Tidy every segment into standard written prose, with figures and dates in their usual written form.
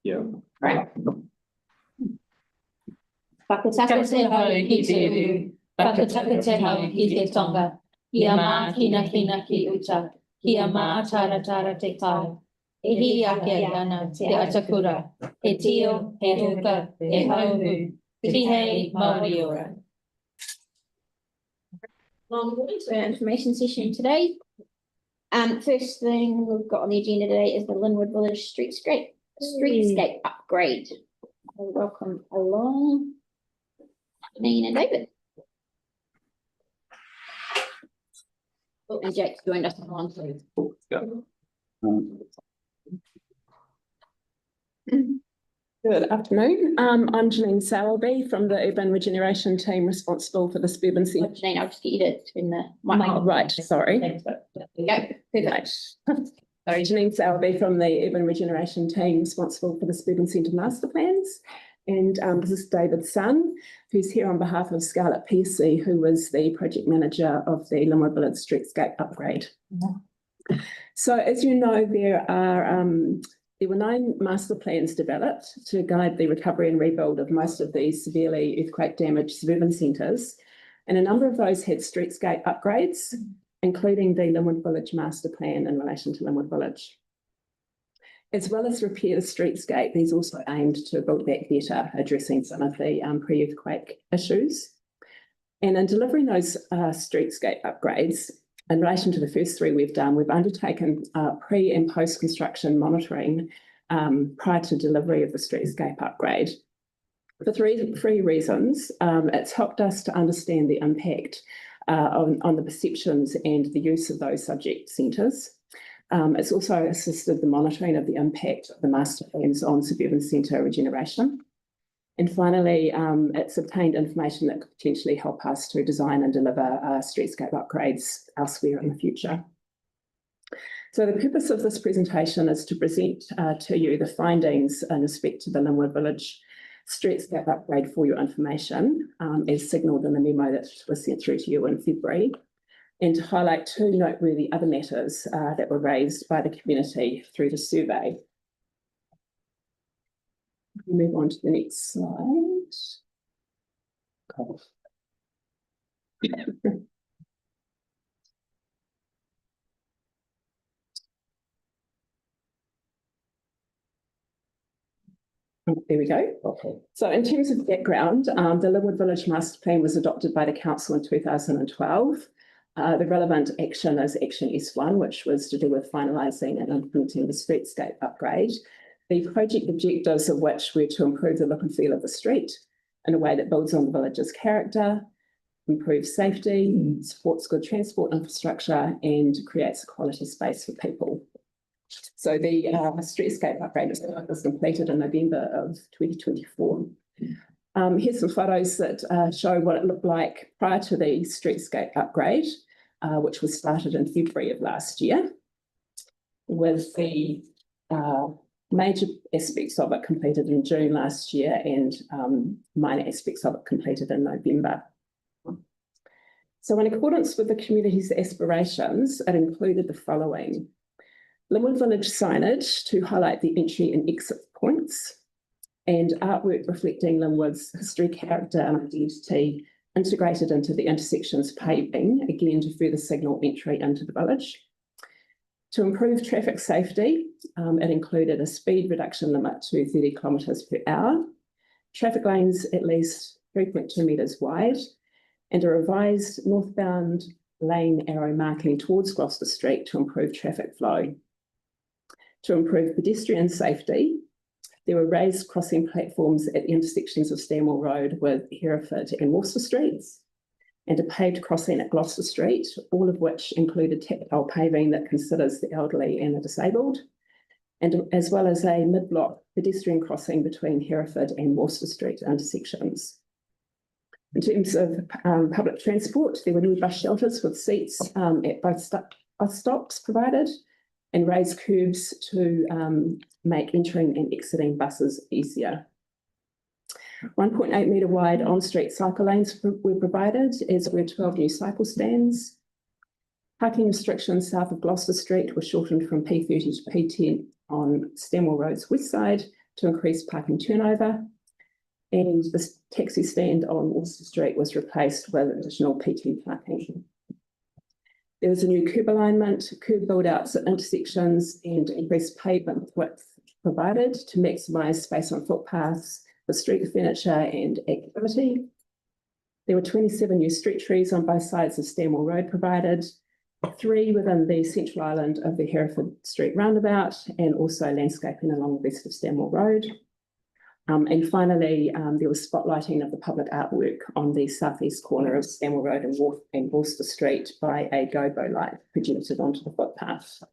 Yeah. Right. Whakataka te hau ki te uru, whakataka te hau ki te tonga, kia mā hina ki uta, kia mā tara te kai. E hi ake ana te atakura, he tio, he huka, he hauhu, whihei Māori ora. Long morning to our information session today. First thing we've got on the agenda today is the Linwood Village streetscape upgrade. Welcome along, Janine and David. Oh, and Jake's joined us on too. Good afternoon. I'm Janine Sowerby from the Urban Regeneration team responsible for the suburban centre. Janine, I'll just get you to turn the mic. Oh, right, sorry. There you go. Perfect. Sorry, Janine Sowerby from the Urban Regeneration team responsible for the suburban centre master plans. And this is David's son, who's here on behalf of Scarlett Pearcey, who was the project manager of the Linwood Village streetscape upgrade. Mm-hmm. So as you know, there were 9 master plans developed to guide the recovery and rebuild of most of these severely earthquake damaged suburban centres. And a number of those had streetscape upgrades, including the Linwood Village master plan in relation to Linwood Village. As well as repair the streetscape, these also aimed to build back better, addressing some of the pre-earthquake issues. And in delivering those streetscape upgrades, in relation to the first 3 we've done, we've undertaken pre- and post-construction monitoring prior to delivery of the streetscape upgrade. For three reasons. It's helped us to understand the impact on the perceptions and the use of those subject centres. It's also assisted the monitoring of the impact of the master plans on suburban centre regeneration. And finally, it's obtained information that could potentially help us to design and deliver streetscape upgrades elsewhere in the future. So the purpose of this presentation is to present to you the findings in respect to the Linwood Village streetscape upgrade for your information, as signalled in the memo that was sent through to you in February, and to highlight 2 noteworthy other matters that were raised by the community through the survey. Move on to the next slide. There we go. Okay. So in terms of background, the Linwood Village Master Plan was adopted by the Council in 2012. The relevant action is Action S1, which was to do with finalising and implementing the streetscape upgrade. The project objectives of which were to improve the look and feel of the street in a way that builds on the village's character, improves safety, supports good transport infrastructure, and creates a quality space for people. So the streetscape upgrade was completed in November of 2024. Here's some photos that show what it looked like prior to the streetscape upgrade, which was started in February of last year, with the major aspects of it completed in June last year and minor aspects of it completed in November. So in accordance with the community's aspirations, it included the following: Linwood Village signage to highlight the entry and exit points, and artwork reflecting Linwood's history, character and identity integrated into the intersections paving, again to further signal entry into the village. To improve traffic safety, it included a speed reduction limit to 30 kilometres per hour, traffic lanes at least 3.2 metres wide, and a revised northbound lane arrow marking towards Gloucester Street to improve traffic flow. To improve pedestrian safety, there were raised crossing platforms at the intersections of Stanmore Road with Hereford and Worcester Streets, and a paved crossing at Gloucester Street, all of which included tactile paving that considers the elderly and the disabled, and as well as a mid-block pedestrian crossing between Hereford and Worcester Street intersections. In terms of public transport, there were new bus shelters with seats at both bus stops provided, and raised curbs to make entering and exiting buses easier. 1.8 metre wide on-street cycle lanes were provided, as were 12 new cycle stands. Parking restrictions south of Gloucester Street were shortened from P30 to P10 on Stanmore Road's west side, to increase parking turnover. And the taxi stand on Worcester Street was replaced with additional PT parking. There was a new curb alignment, curb build-outs at intersections, and increased pavement width provided to maximise space on footpaths for street furniture and activity. There were 27 new street trees on both sides of Stanmore Road provided, 3 within the central island of the Hereford Street roundabout, and also landscaping along the west of Stanmore Road. And finally, there was spotlighting of the public artwork on the southeast corner of Stanmore Road and Worcester Street by a gobo light projected onto the footpath.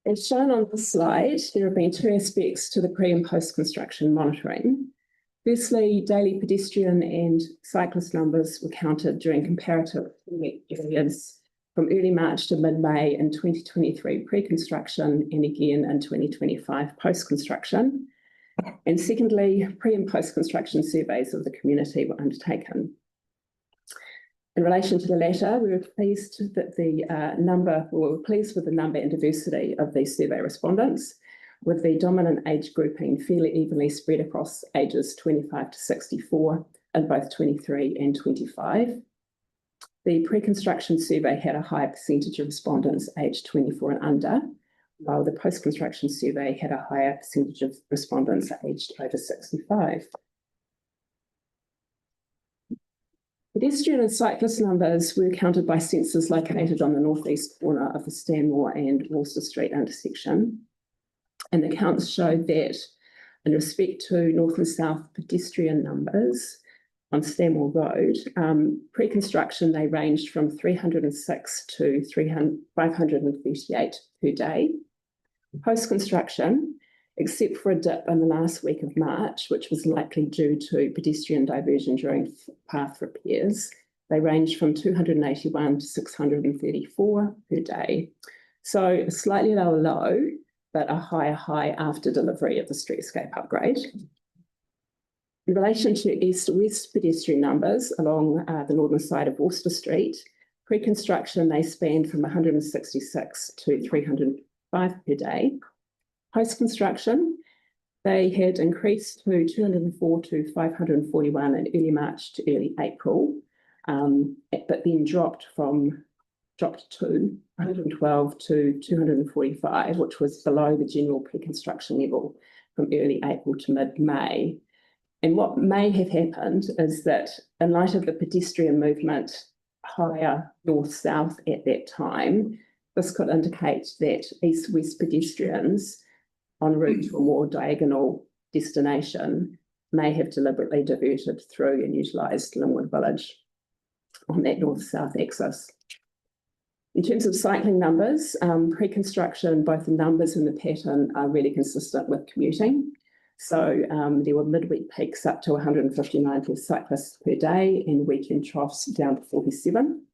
As shown on the slide, there have been 2 aspects to the pre- and post-construction monitoring. Firstly, daily pedestrian and cyclist numbers were counted during comparative periods from early March to mid-May in 2023 pre-construction and again in 2025 post-construction. And secondly, pre- and post-construction surveys of the community were undertaken. In relation to the latter, we were pleased that we were pleased with the number and diversity of these survey respondents, with the dominant age grouping fairly evenly spread across ages 25 to 64 in both 23 and 25. The pre-construction survey had a higher percentage of respondents aged 24 and under, while the post-construction survey had a higher percentage of respondents aged over 65. Pedestrian and cyclist numbers were counted by sensors located on the northeast corner of the Stanmore and Worcester Street intersection. And the counts showed that in respect to north and south pedestrian numbers on Stanmore Road, pre-construction, they ranged from 306 to 538 per day. Post-construction, except for a dip in the last week of March, which was likely due to pedestrian diversion during path repairs, they ranged from 281 to 634 per day. So a slightly lower low, but a higher high after delivery of the streetscape upgrade. In relation to east-west pedestrian numbers along the northern side of Worcester Street, pre-construction, they spanned from 166 to 305 per day. Post-construction, they had increased to 204 to 541 in early March to early April, but then dropped to 112 to 245, which was below the general pre-construction level from early April to mid-May. And what may have happened is that in light of the pedestrian movement higher north-south at that time, this could indicate that east-west pedestrians en route to a more diagonal destination may have deliberately diverted through and utilised Linwood Village on that north-south axis. In terms of cycling numbers, pre-construction, both the numbers and the pattern are really consistent with commuting. So there were midweek peaks up to 159 cyclists per day and weekend troughs down to 47.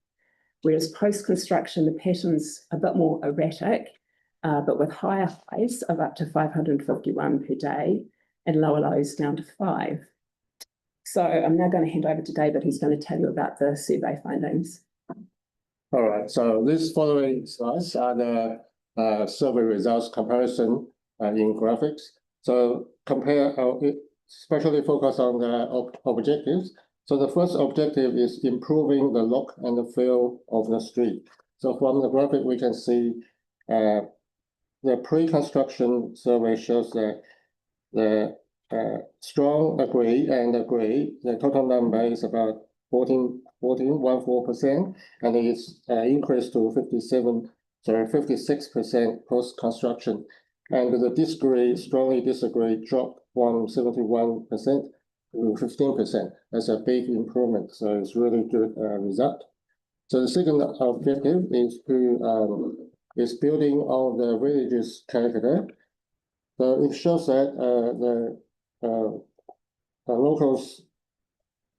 Whereas post-construction, the pattern's a bit more erratic, but with higher highs of up to 551 per day and lower lows down to 5. So I'm now going to hand over to David, who's going to tell you about the survey findings. All right, so these following slides are the survey results comparison in graphics. So especially focus on the objectives. So the first objective is improving the look and the feel of the street. So from the graphic, we can see the pre-construction survey shows that the strong agree and agree. The total number is about 14%, and it's increased to 56% post-construction. And the strongly disagree, dropped from 71% to 15%. That's a big improvement. So it's really good result. So the second objective is to building on the village's character. So it shows that the locals'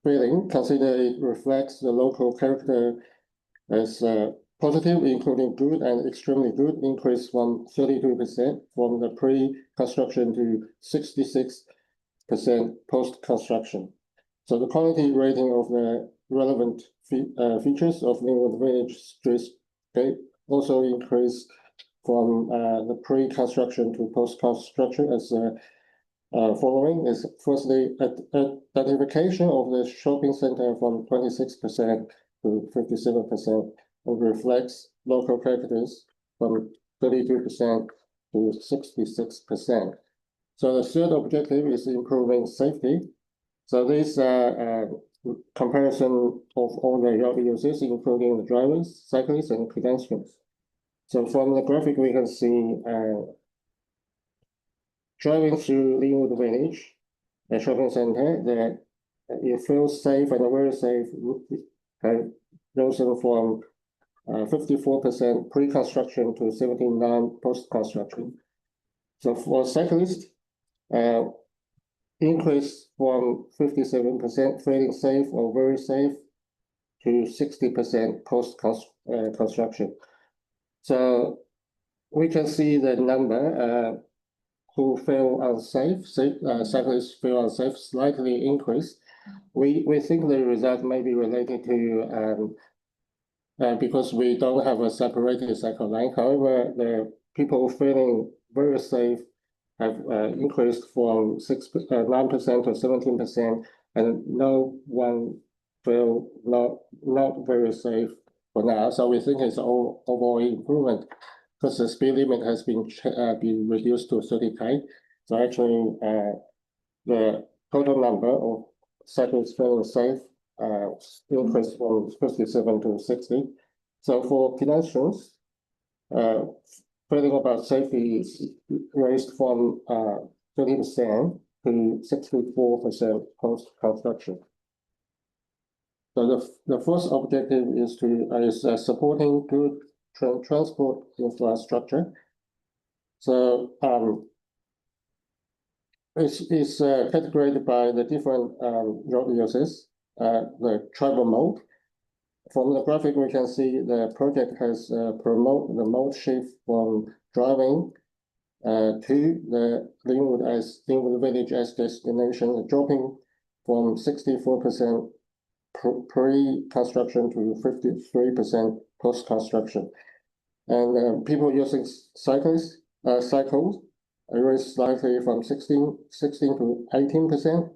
feeling, consider it reflects the local character as positive, including good and extremely good, increased from 32% from the pre-construction to 66% post-construction. So the quality rating of the relevant features of Linwood Village streetscape also increased from the pre-construction to post-construction as following is firstly identification of the shopping center from 26% to 57% and reflects local characters from 32% to 66%. So the third objective is improving safety. So this comparison of all the road users, including the drivers, cyclists, and pedestrians. So from the graphic, we can see driving through Linwood Village, a shopping center, that it feels safe and very safe, risen from 54% pre-construction to 79% post-construction. So for cyclists, increase from 57% feeling safe or very safe to 60% post-construction. So we can see the number who feel unsafe, cyclists feel unsafe, slightly increased. We think the result may be related to because we don't have a separated cycle lane. However, the people feeling very safe have increased from 9% to 17%, and no one feel not very safe for now. So we think it's overall improvement because the speed limit has been reduced to 30 km. So actually, the total number of cyclists feeling safe increased from 57 to 60. So for pedestrians, feeling about safety is raised from 30% to 64% post-construction. So the first objective is supporting good transport infrastructure. So it's categorized by the different road uses, the travel mode. From the graphic, we can see the project has promoted the mode shift from driving to the Linwood Village as destination, dropping from 64% pre-construction to 53% post-construction. And people using cycles raised slightly from 16 to 18%,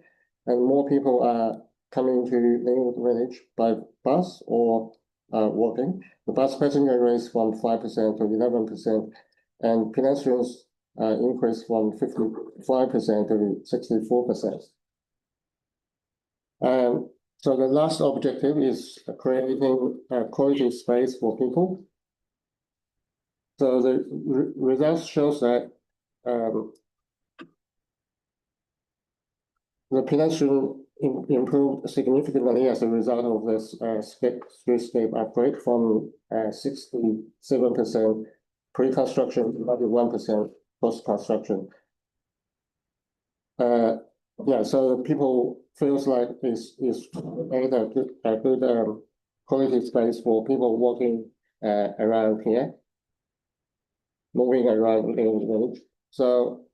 and more people are coming to Linwood Village by bus or walking. The bus passenger raised from 5% to 11%, and pedestrians increased from 55% to 64%. So the last objective is creating a quality space for people. So the results shows that the pedestrian improved significantly as a result of this streetscape upgrade from 67% pre-construction to 91% post-construction. Yeah, so people feels like it's made a good quality space for people walking around here, moving around in the village. So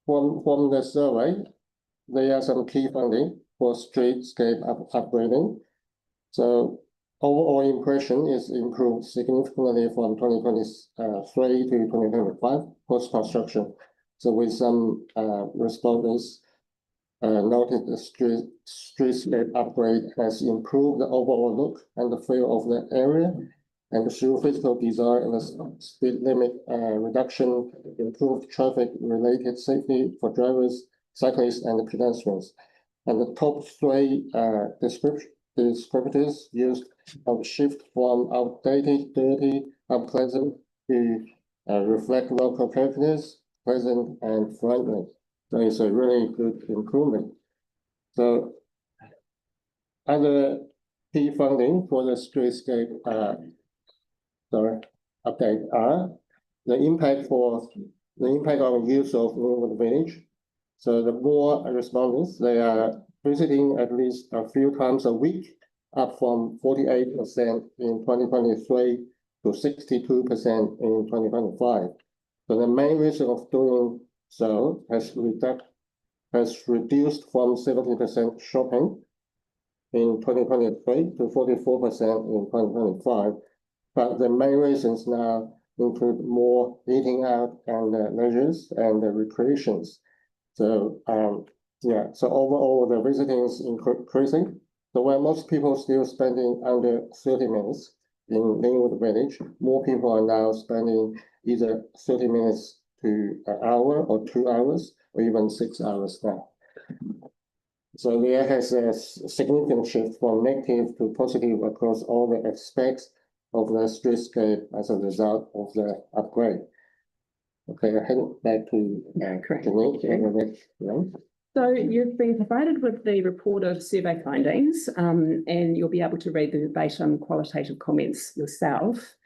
from the survey, there are some key findings for streetscape upgrading. So overall impression is improved significantly from 2023 to 2025 post-construction. So with some respondents noted the streetscape upgrade has improved the overall look and the feel of the area, and through physical design and the speed limit reduction, improved traffic-related safety for drivers, cyclists, and pedestrians. And the top three descriptors used have shift from outdated, dirty, unpleasant to reflect local characters, pleasant, and friendly. So it's a really good improvement. So other key findings for the streetscape update are the impact on use of Linwood Village. So the more respondents, they are visiting at least a few times a week, up from 48% in 2023 to 62% in 2025. So the main reason of doing so has reduced from 70% shopping in 2023 to 44% in 2025. But the main reasons now include more eating out and leisures and recreations. So yeah, so overall the visiting is increasing. So where most people still spending under 30 minutes in Linwood Village, more people are now spending either 30 minutes to an hour or 2 hours or even 6 hours now. So there has a significant shift from negative to positive across all the aspects of the streetscape as a result of the upgrade. Okay, I hand back to Denise for the next one. So you've been provided with the report of survey findings, and you'll be able to read the verbatim qualitative comments yourself.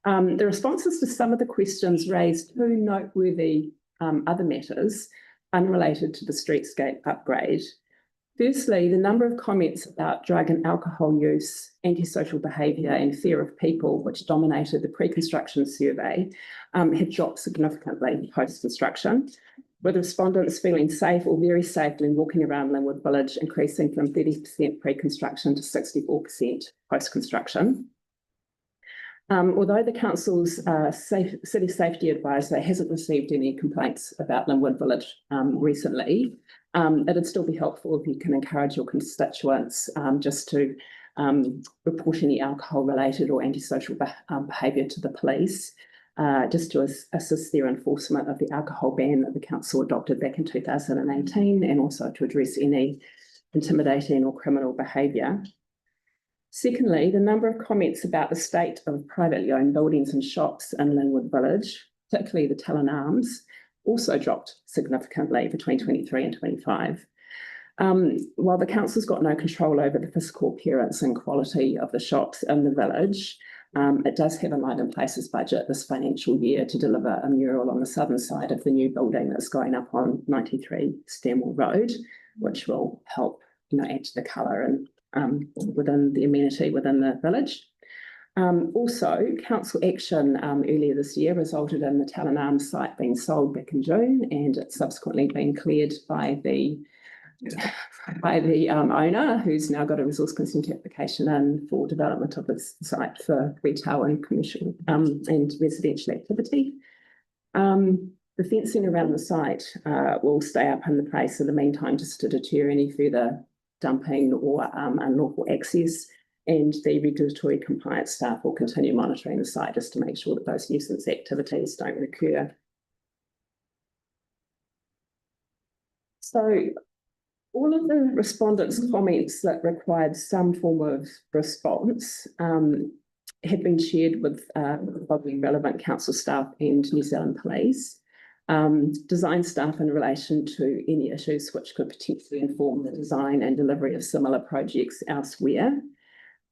The responses to some of the questions raised two noteworthy other matters unrelated to the streetscape upgrade. Firstly, the number of comments about drug and alcohol use, antisocial behaviour and fear of people, which dominated the pre-construction survey, had dropped significantly post-construction, with respondents feeling safe or very safe when walking around Linwood Village, increasing from 30% pre-construction to 64% post-construction. Although the council's city safety advisor hasn't received any complaints about Linwood Village recently, it'd still be helpful if you can encourage your constituents just to report any alcohol-related or antisocial behaviour to the police, just to assist their enforcement of the alcohol ban that the council adopted back in 2018, and also to address any intimidating or criminal behaviour. Secondly, the number of comments about the state of privately owned buildings and shops in Linwood Village, particularly the Talon Arms, also dropped significantly between 23 and 25. While the council's got no control over the physical appearance and quality of the shops in the village, it does have a Light in Places budget this financial year to deliver a mural on the southern side of the new building that's going up on 93 Stanwell Road, which will help, add to the colour and within the amenity within the village. Also, council action earlier this year resulted in the Talon Arms site being sold back in June, and it's subsequently been cleared by the owner, who's now got a resource consent application in for development of this site for retail and commercial and residential activity. The fencing around the site will stay up in the place in the meantime, just to deter any further dumping or unlawful access, and the regulatory compliance staff will continue monitoring the site just to make sure that those nuisance activities don't recur. So all of the respondents' comments that required some form of response have been shared with the relevant council staff and New Zealand Police. Design staff in relation to any issues which could potentially inform the design and delivery of similar projects elsewhere.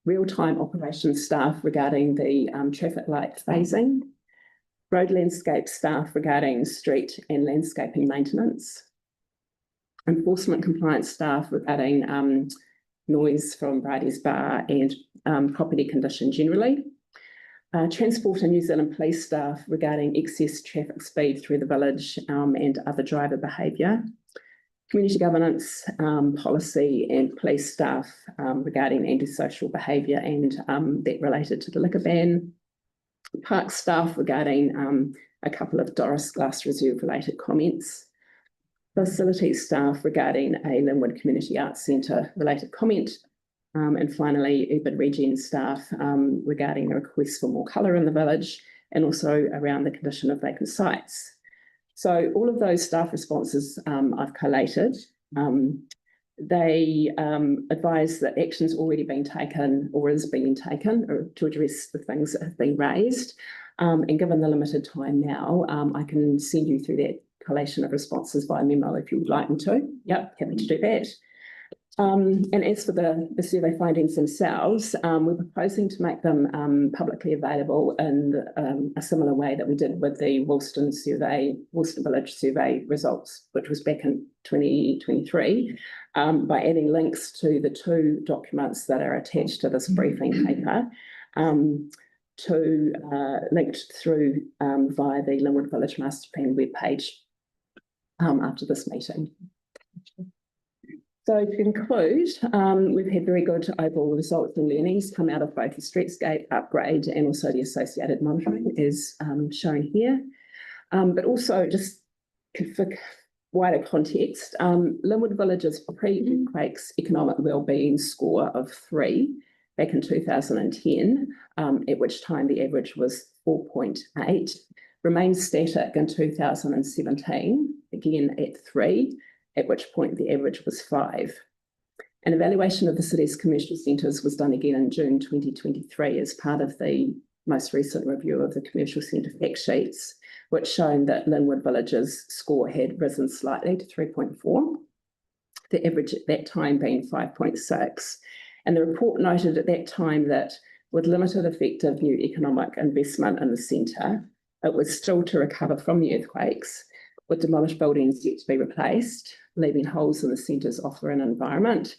Real-time operations staff regarding the traffic light phasing. Road landscape staff regarding street and landscaping maintenance. Enforcement compliance staff regarding noise from Brady's Bar and property condition generally. Transport and New Zealand Police staff regarding excess traffic speed through the village and other driver behaviour. Community governance, policy and police staff regarding antisocial behaviour and that related to the liquor ban. Park staff regarding a couple of Doris Glass Reserve related comments. Facilities staff regarding a Linwood Community Arts Centre related comment. And finally, urban regen staff regarding a request for more colour in the village and also around the condition of vacant sites. So all of those staff responses I've collated. They advise that action's already been taken or is being taken to address the things that have been raised. And given the limited time now, I can send you through that collation of responses by memo if you would like me to. Yep, happy to do that. And as for the survey findings themselves, we're proposing to make them publicly available in a similar way that we did with the Woolston Village survey results, which was back in 2023, by adding links to the two documents that are attached to this briefing paper, linked through via the Linwood Village Master Plan webpage after this meeting. So to conclude, we've had very good overall results and learnings come out of both the streetscape upgrade and also the associated monitoring as shown here. But also just for wider context, Linwood Village's pre-earthquakes economic wellbeing score of 3 back in 2010, at which time the average was 4.8, remained static in 2017, again at 3, at which point the average was 5. An evaluation of the city's commercial centres was done again in June 2023 as part of the most recent review of the commercial centre fact sheets, which shown that Linwood Village's score had risen slightly to 3.4, the average at that time being 5.6. And the report noted at that time that with limited effective new economic investment in the centre, it was still to recover from the earthquakes, with demolished buildings yet to be replaced, leaving holes in the centre's offer and environment.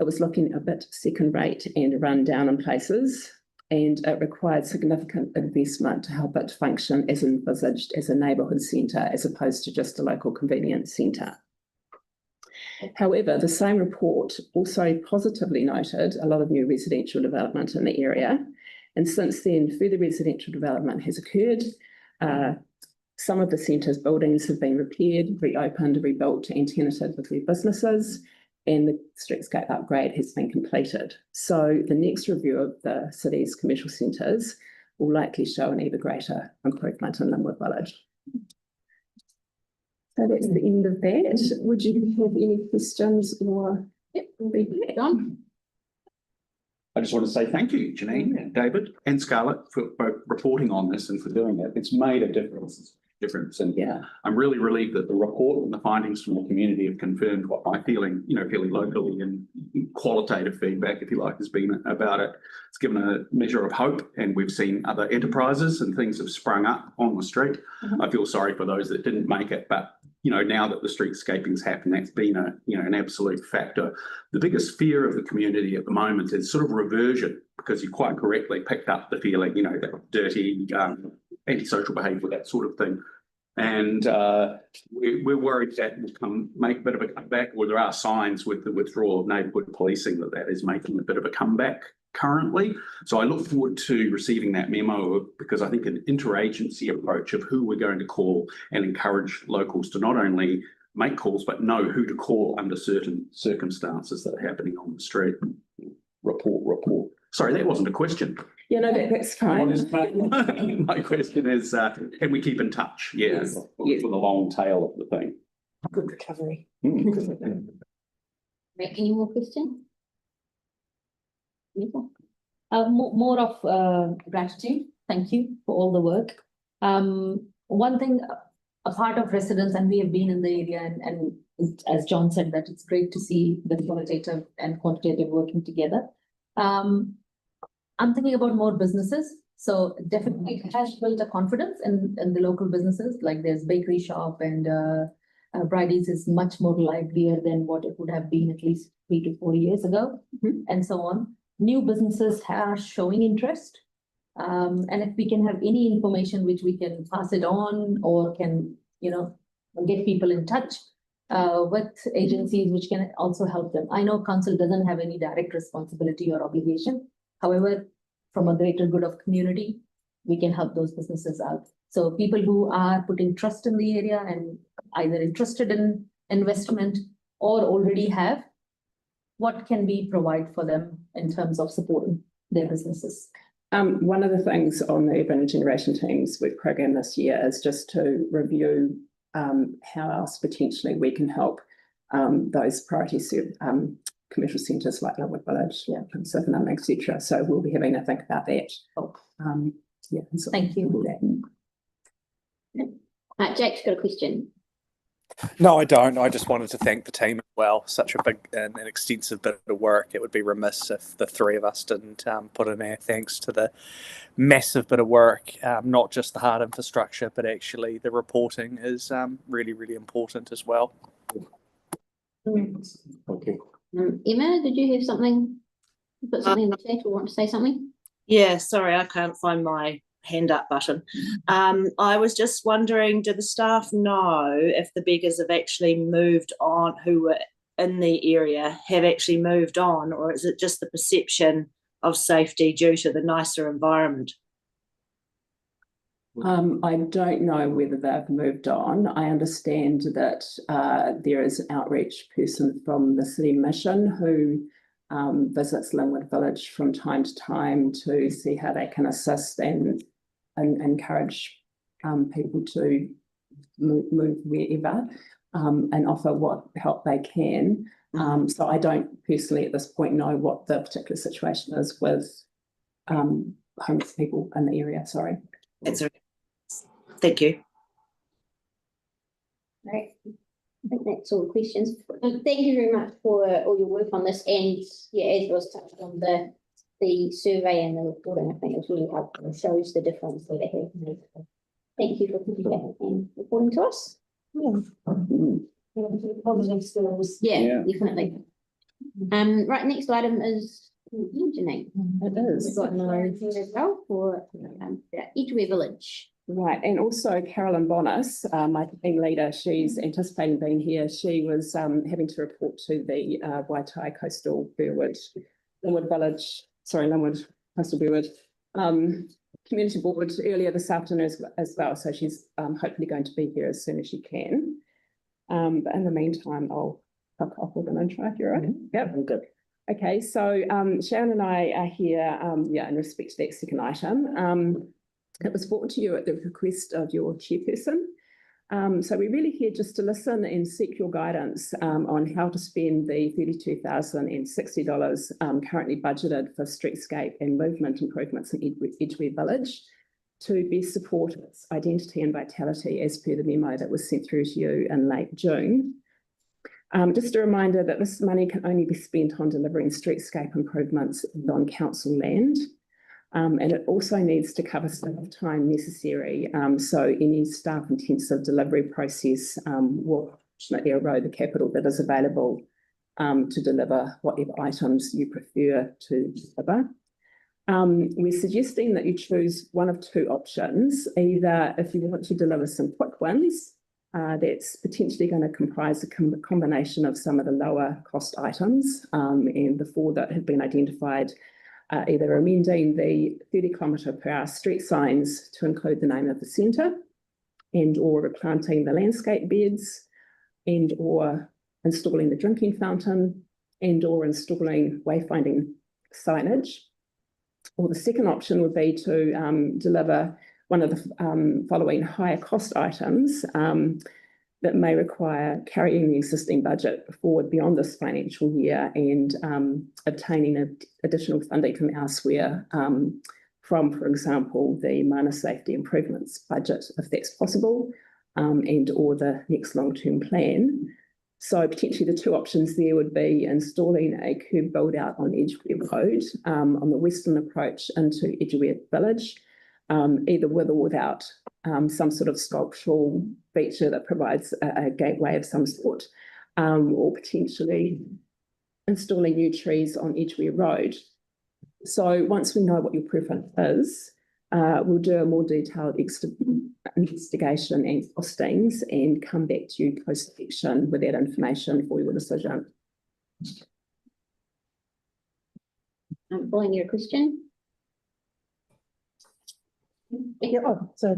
It was looking a bit second-rate and run down in places, and it required significant investment to help it function as envisaged as a neighbourhood centre as opposed to just a local convenience centre. However, the same report also positively noted a lot of new residential development in the area, and since then further residential development has occurred. Some of the centre's buildings have been repaired, reopened, rebuilt and tenanted with new businesses, and the streetscape upgrade has been completed. So the next review of the city's commercial centres will likely show an even greater improvement in Linwood Village. So that's the end of that. Would you have any questions or feedback on? I just want to say thank you, Janine and David and Scarlett, for both reporting on this and for doing it. It's made a difference. And Yeah. I'm really relieved that the report and the findings from the community have confirmed what my feeling, fairly locally and qualitative feedback, if you like, has been about it. It's given a measure of hope, and we've seen other enterprises and things have sprung up on the street. I feel sorry for those that didn't make it, but now that the streetscaping's happened, that's been an absolute factor. The biggest fear of the community at the moment is sort of reversion, because you quite correctly picked up the feeling, that dirty, antisocial behaviour, that sort of thing. And we're worried that will make a bit of a comeback, or there are signs with the withdrawal of neighbourhood policing that is making a bit of a comeback currently. So I look forward to receiving that memo, because I think an interagency approach of who we're going to call and encourage locals to not only make calls, but know who to call under certain circumstances that are happening on the street. Report. Sorry, that wasn't a question. Yeah, no, that's fine. My question is, can we keep in touch? Yes. For the long tail of the thing. Good recovery. Any more questions? More of gratitude. Thank you for all the work. One thing, a part of residents, and we have been in the area, and as John said, that it's great to see the qualitative and quantitative working together. I'm thinking about more businesses. So definitely it has built a confidence in the local businesses, like there's bakery shop and Bridie's is much more livelier than what it would have been at least 3 to 4 years ago, and so on. New businesses are showing interest. And if we can have any information which we can pass it on, or can, get people in touch with agencies which can also help them. I know council doesn't have any direct responsibility or obligation. However, from a greater good of community, we can help those businesses out. So people who are putting trust in the area and either interested in investment or already have, what can we provide for them in terms of supporting their businesses? One of the things on the urban regeneration team's work program this year is just to review how else potentially we can help those priority commercial centres like Linwood Village, Southern, etc. So we'll be having a think about that. So thank you. Jake's got a question. No, I don't. I just wanted to thank the team as well. Such a big and extensive bit of work. It would be remiss if the three of us didn't put in our thanks to the massive bit of work. Not just the hard infrastructure, but actually the reporting is really, really important as well. Okay. Emma, did you have something? Put something in the chat or want to say something? Yeah, sorry, I can't find my hand up button. I was just wondering, do the staff know if the beggars have actually moved on, who were in the area have actually moved on, or is it just the perception of safety due to the nicer environment? I don't know whether they've moved on. I understand that there is an outreach person from the City Mission who visits Linwood Village from time to time to see how they can assist and encourage people to move wherever and offer what help they can. So I don't personally at this point know what the particular situation is with homeless people in the area. Sorry. Thank you. Right. I think that's all the questions. Thank you very much for all your work on this, and yeah, as was touched on the survey and the reporting, I think it was really helpful. It shows the difference that they have made. Thank you for coming back and reporting to us. Yeah, definitely. Right, next item is Janine. It is. We've got another as well for Edgeware Village. Right, and also Carolyn Bonas, my team leader, she's anticipating being here. She was having to report to the Waitai Coastal Burwood, Linwood Coastal Burwood Community Board earlier this afternoon as well. So she's hopefully going to be here as soon as she can. But in the meantime, I'll kick off with an intro if you're right. Yep, I'm good. Okay, so Sharon and I are here, in respect to that second item. It was brought to you at the request of your chairperson. So we're really here just to listen and seek your guidance on how to spend the $32,060 currently budgeted for streetscape and movement improvements in Edgeware Village to best support its identity and vitality as per the memo that was sent through to you in late June. Just a reminder that this money can only be spent on delivering streetscape improvements on council land. And it also needs to cover staff time necessary. So any staff-intensive delivery process will ultimately erode the capital that is available to deliver whatever items you prefer to deliver. We're suggesting that you choose one of two options. Either if you want to deliver some quick wins, that's potentially going to comprise a combination of some of the lower cost items, and the four that have been identified, either amending the 30km/h street signs to include the name of the centre, and or replanting the landscape beds, and or installing the drinking fountain, and or installing wayfinding signage. Or the second option would be to deliver one of the following higher cost items that may require carrying the existing budget forward beyond this financial year and obtaining additional funding from elsewhere, from, for example, the minor safety improvements budget, if that's possible, and or the next long-term plan. So potentially the two options there would be installing a curb build out on Edgeware Road on the western approach into Edgeware Village, either with or without some sort of sculptural feature that provides a gateway of some sort, or potentially installing new trees on Edgeware Road. So once we know what your preference is, we'll do a more detailed investigation and costings and come back to you post-election with that information for your decision. I'm following your question. Yeah, so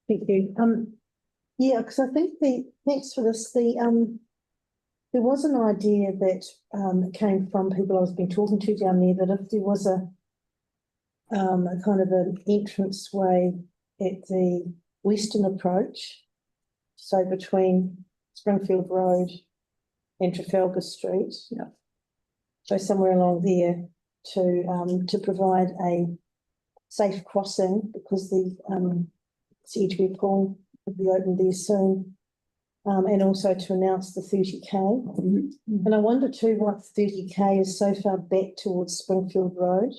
thank you. Yeah, because I think thanks for this. There was an idea that came from people I've been talking to down there that if there was a kind of an entrance way at the western approach, so between Springfield Road and Trafalgar Street, so somewhere along there to provide a safe crossing, because the Edgeware Pool will be open there soon, and also to announce the 30k. And I wonder too what 30k is so far back towards Springfield Road.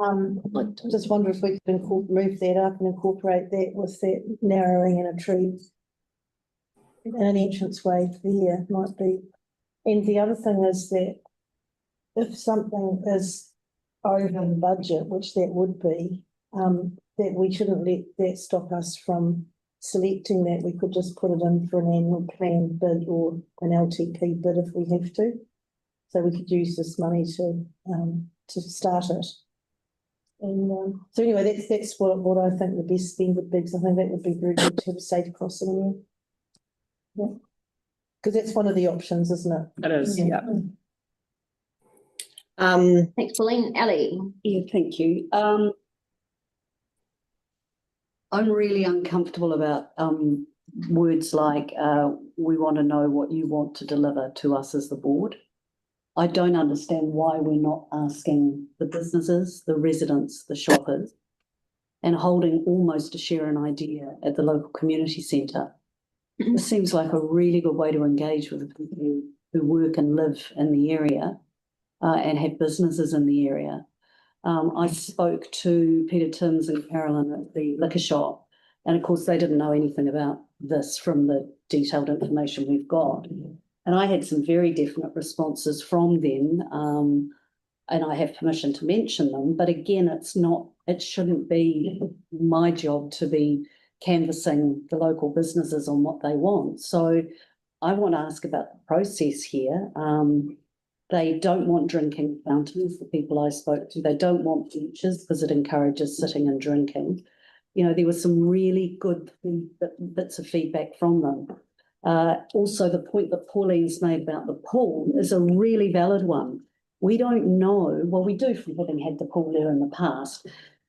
I just wonder if we could move that up and incorporate that with that narrowing and a tree and an entranceway there might be. And the other thing is that if something is over budget, which that would be, that we shouldn't let that stop us from selecting that, we could just put it in for an annual plan bid or an LTP bid if we have to. So we could use this money to start it. And so anyway, that's what I think the best spend would be, because I think that would be very good to have a safe crossing there. Yeah. Because that's one of the options, isn't it? It is, yeah. Thanks, Pauline. Ellie? Yeah, thank you. I'm really uncomfortable about words like we want to know what you want to deliver to us as the board. I don't understand why we're not asking the businesses, the residents, the shoppers, and holding almost to share an idea at the local community centre. This seems like a really good way to engage with the people who work and live in the area and have businesses in the area. I spoke to Peter Timms and Carolyn at the liquor shop, and of course they didn't know anything about this from the detailed information we've got. And I had some very definite responses from them, and I have permission to mention them. But again, it shouldn't be my job to be canvassing the local businesses on what they want. So I want to ask about the process here. They don't want drinking fountains, the people I spoke to. They don't want beaches because it encourages sitting and drinking. There were some really good bits of feedback from them. Also, the point that Pauline's made about the pool is a really valid one. We don't know, well, we do from having had the pool there in the past,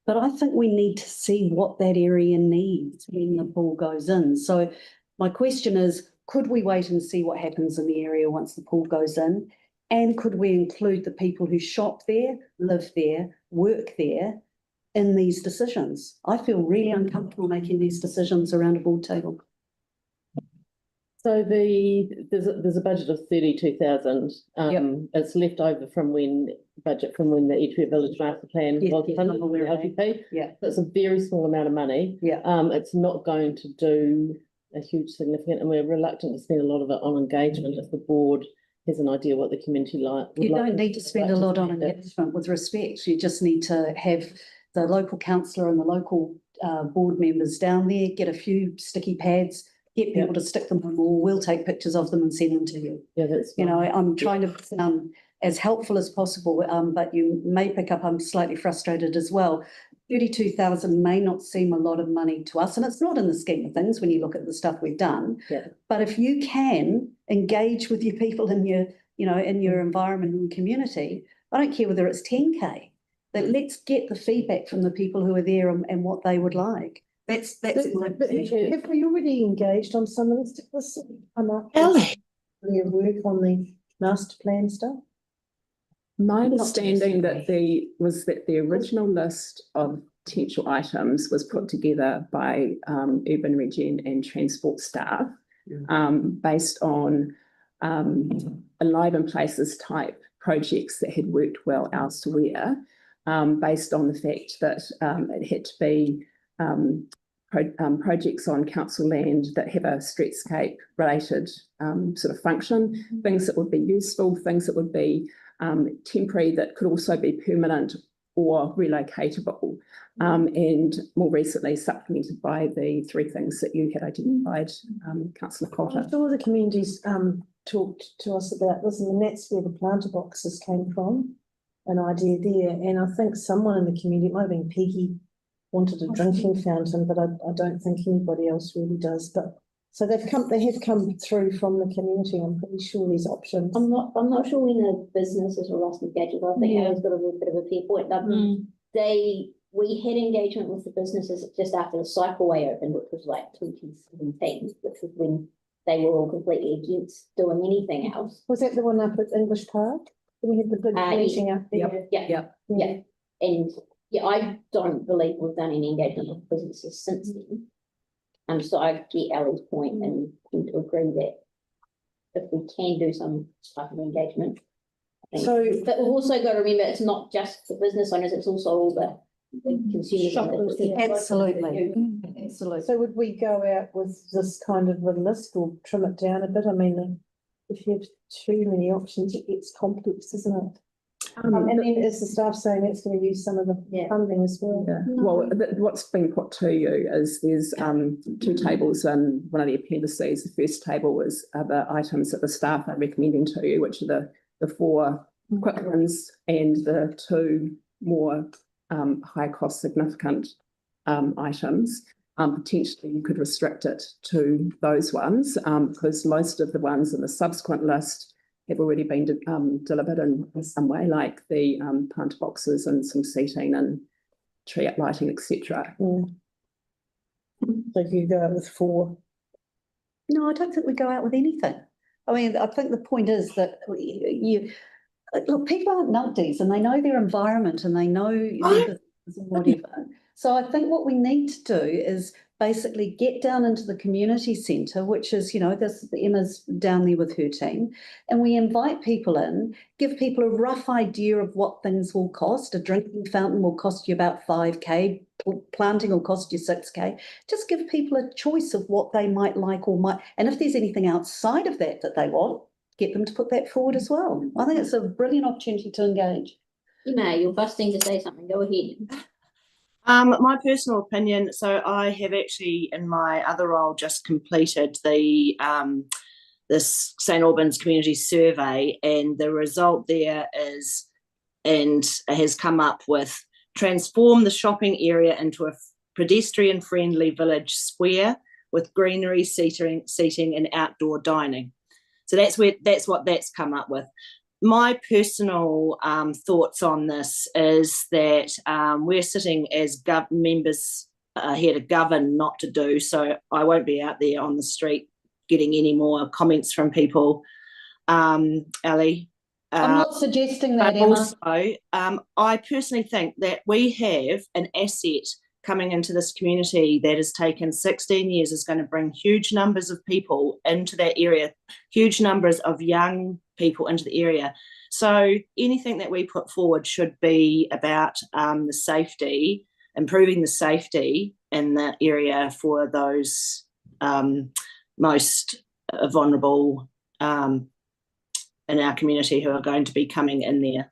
but I think we need to see what that area needs when the pool goes in. So my question is, could we wait and see what happens in the area once the pool goes in? And could we include the people who shop there, live there, work there in these decisions? I feel really uncomfortable making these decisions around a board table. So there's a budget of 32,000. It's left over from when the Edgware Village Master Plan was funded with LGP. Yeah, That's a very small amount of money. yeah. It's not going to do a huge significant, and we're reluctant to spend a lot of it on engagement if the board has an idea what the community You don't need to spend a lot on engagement with respect. You just need to have the local councillor and the local board members down there, get a few sticky pads, get people to stick them on the wall. We'll take pictures of them and send them to you. Yeah, that's fine. I'm trying to sound as helpful as possible, but you may pick up I'm slightly frustrated as well. 32,000 may not seem a lot of money to us, and it's not in the scheme of things when you look at the stuff we've done. Yeah. But if you can engage with your people in your, in your environment and community, I don't care whether it's 10K, but let's get the feedback from the people who are there and what they would like. That's But have we already engaged on some of this? Come up Ellie? Work on the master plan stuff? My understanding that the original list of potential items was put together by Urban Regen and transport staff based on alive in places type projects that had worked well elsewhere, based on the fact that it had to be projects on council land that have a streetscape related sort of function, things that would be useful, things that would be temporary, that could also be permanent or relocatable, and more recently supplemented by the three things that you had identified, Councillor Cotter. I'm sure the communities talked to us about this, and that's where the planter boxes came from, an idea there. And I think someone in the community, it might have been Peggy, wanted a drinking fountain, but I don't think anybody else really does. But so they have come through from the community. I'm pretty sure these options. I'm not sure when the businesses were last engaged. I think Ellie's got a little bit of a fair point. We had engagement with the businesses just after the cycleway opened, which was like 2017, which was when they were all completely against doing anything else. Was that the one up at English Park? We had the big meeting up there. Yeah. And I don't believe we've done any engagement with businesses since then. So I get Ellie's point and tend to agree that if we can do some type of engagement. But we've also got to remember it's not just the business owners, it's also all the consumers. Absolutely. So would we go out with this kind of a list or trim it down a bit? I mean, if you have too many options, it gets complex, isn't it? And then is the staff saying it's going to use some of the funding as well? Yeah, well, what's been put to you is there's two tables in one of the appendices. The first table is the items that the staff are recommending to you, which are the 4 quick ones and the 2 more high cost significant items. Potentially you could restrict it to those ones because most of the ones in the subsequent list have already been delivered in some way, like the plant boxes and some seating and tree up lighting, etc. So you go out with 4. No, I don't think we go out with anything. I mean, I think the point is that look, people aren't numpties and they know their environment and they know their business and whatever. So I think what we need to do is basically get down into the community centre, which is, Emma's down there with her team, and we invite people in, give people a rough idea of what things will cost. A drinking fountain will cost you about 5K, planting will cost you 6K. Just give people a choice of what they might like and if there's anything outside of that they want, get them to put that forward as well. I think it's a brilliant opportunity to engage. Emma, you're busting to say something. Go ahead. My personal opinion, so I have actually in my other role just completed the this St Albans community survey, and the result there is and has come up with transform the shopping area into a pedestrian friendly village square with greenery, seating and outdoor dining. So that's what that's come up with. My personal thoughts on this is that we're sitting as members here to govern, not to do. So I won't be out there on the street getting any more comments from people. Ellie? I'm not suggesting that, Emma. Also, I personally think that we have an asset coming into this community that has taken 16 years, is going to bring huge numbers of people into that area, huge numbers of young people into the area. So anything that we put forward should be about the safety, improving the safety in the area for those most vulnerable in our community who are going to be coming in there.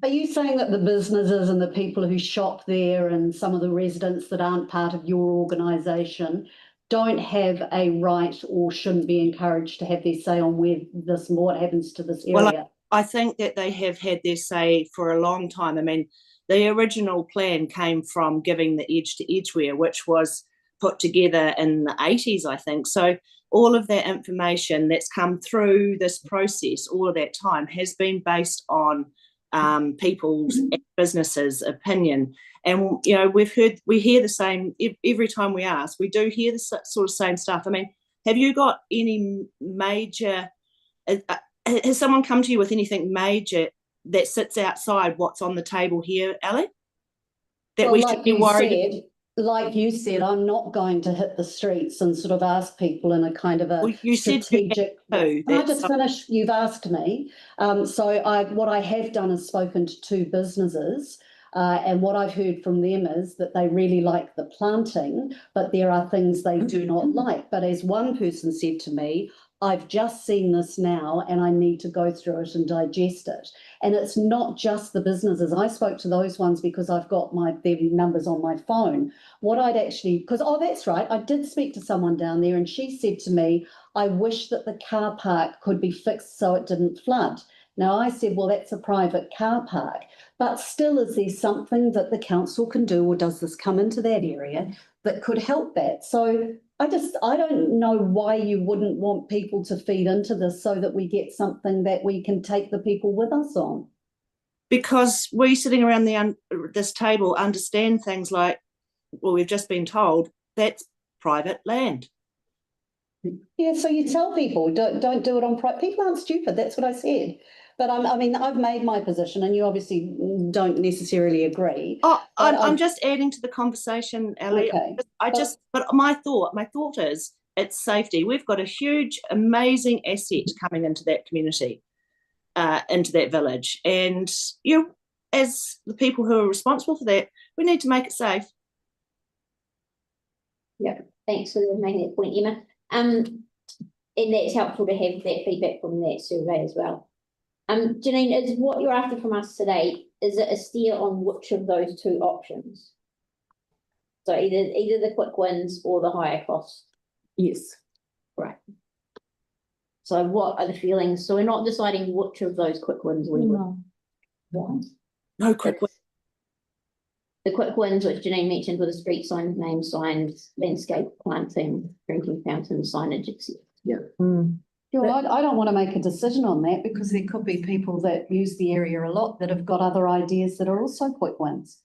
Are you saying that the businesses and the people who shop there and some of the residents that aren't part of your organisation don't have a right or shouldn't be encouraged to have their say on what happens to this area? Well, I think that they have had their say for a long time. I mean, the original plan came from giving the edge to Edgeware, which was put together in the 80s, I think. So all of that information that's come through this process, all of that time, has been based on people's and businesses' opinion. And we hear the same every time we ask. We do hear the sort of same stuff. I mean, have you got any major? Has someone come to you with anything major that sits outside what's on the table here, Ellie? That we should be worried. Like you said, I'm not going to hit the streets and sort of ask people in a kind of a strategic. Can I just finish? You've asked me. So what I have done is spoken to 2 businesses. And what I've heard from them is that they really like the planting, but there are things they do not like. But as one person said to me, I've just seen this now and I need to go through it and digest it. And it's not just the businesses. I spoke to those ones because I've got their numbers on my phone. That's right, I did speak to someone down there and she said to me, I wish that the car park could be fixed so it didn't flood. Now I said, well, that's a private car park, but still, is there something that the council can do, or does this come into that area that could help that? So I don't know why you wouldn't want people to feed into this so that we get something that we can take the people with us on. Because we sitting around this table understand things like, well, we've just been told that's private land. Yeah, so you tell people don't do it on private. People aren't stupid. That's what I said. But I've made my position, and you obviously don't necessarily agree. Oh, I'm just adding to the conversation, Ellie. Okay. But my thought is it's safety. We've got a huge, amazing asset coming into that community, into that village, and as the people who are responsible for that, we need to make it safe. Yeah, thanks for making that point, Emma. And that's helpful to have that feedback from that survey as well. Janine, is what you're after from us today, is it a steer on which of those two options? So either the quick wins or the higher cost? Yes. Right. So what are the feelings? So we're not deciding which of those quick wins we would want. No quick wins. The quick wins, which Janine mentioned, were the street signs, name signs, landscape planting, drinking fountain signage, etc. Well, I don't want to make a decision on that because there could be people that use the area a lot that have got other ideas that are also quick wins.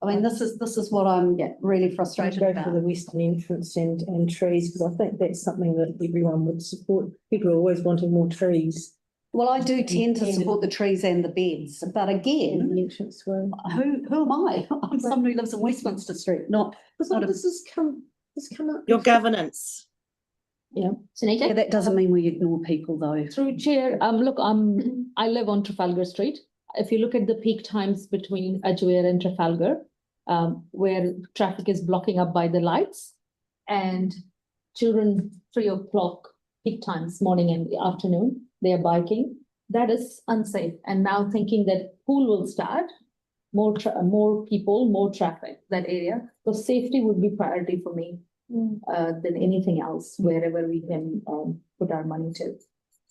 I mean, this is what I'm really frustrated Go about. for the western entrance and trees, because I think that's something that everyone would support. People are always wanting more trees. Well, I do tend to support the trees and the beds, but again, The entrance way. who am I? I'm someone who lives in Westminster Street, not This has come up. Your governance. Sunita? Yeah, that doesn't mean we ignore people though. Through chair, look, I live on Trafalgar Street. If you look at the peak times between Edgware and Trafalgar, where traffic is blocking up by the lights, and children 3 o'clock peak times, morning and afternoon, they are biking, that is unsafe. And now thinking that pool will start, more people, more traffic, that area. So safety would be priority for me than anything else, wherever we can put our money to.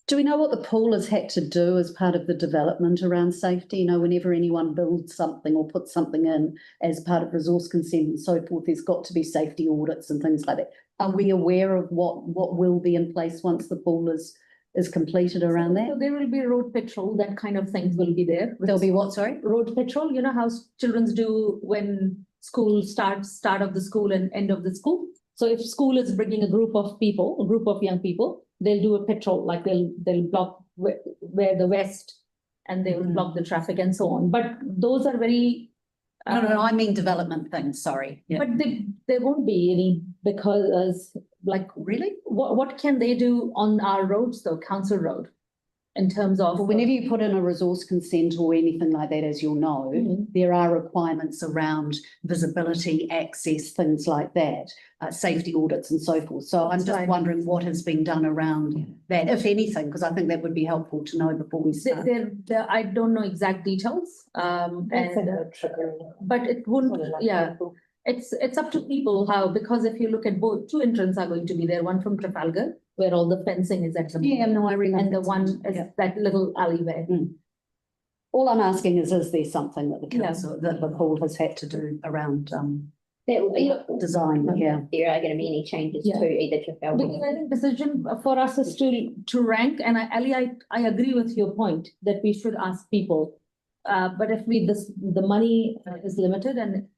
Do we know what the pool has had to do as part of the development around safety? You know, whenever anyone builds something or puts something in as part of resource consent and so forth, there's got to be safety audits and things like that. Are we aware of what will be in place once the pool is completed around that? So there will be road patrol, that kind of things will be there. There'll be what, sorry? Road patrol, you know how children do when school starts, start of the school and end of the school. So if school is bringing a group of people, a group of young people, they'll do a patrol, like they'll block where the west, and they will block the traffic and so on. But those are very. No, I mean development things, sorry. Yeah. But there won't be any, because like, Really? what can they do on our roads though, council road? In terms of. Well, whenever you put in a resource consent or anything like that, as you'll know, there are requirements around visibility, access, things like that, safety audits and so forth. So I'm just wondering what has been done around that, if anything, because I think that would be helpful to know before we start. I don't know exact details, but it wouldn't, it's up to people how, because if you look at both, two entrances are going to be there, one from Trafalgar, where all the fencing is at the moment. Yeah, no, I remember. And the one is that little alleyway. All I'm asking is there something that the council, that the pool has had to do around That will be design, There are going to be any changes to either Trafalgar. Because I think decision for us is to rank, and Ali, I agree with your point that we should ask people. But if the money is limited, and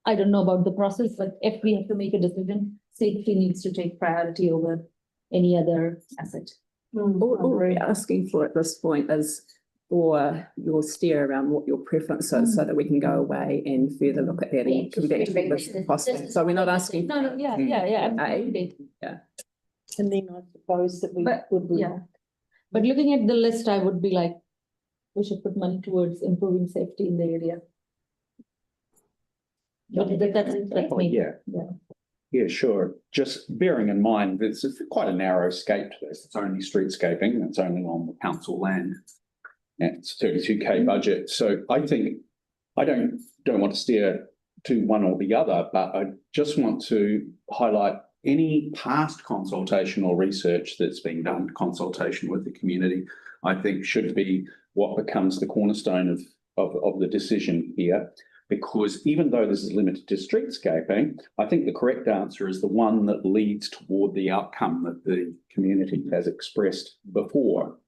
I don't know about the process, but if we have to make a decision, safety needs to take priority over any other asset. All we're asking for at this point is for your steer around what your preference is, so that we can go away and further look at that and come back to this costing. So we're not asking. No, absolutely. And then I suppose that we would. But looking at the list, I would be like, we should put money towards improving safety in the area. That's me. Yeah, sure. Just bearing in mind, it's quite a narrow scape to this. It's only streetscaping. It's only on the council land. And it's 32K budget. So I think I don't want to steer to one or the other, but I just want to highlight any past consultation or research that's been done, consultation with the community, I think should be what becomes the cornerstone of the decision here. Because even though this is limited to streetscaping, I think the correct answer is the one that leads toward the outcome that the community has expressed before.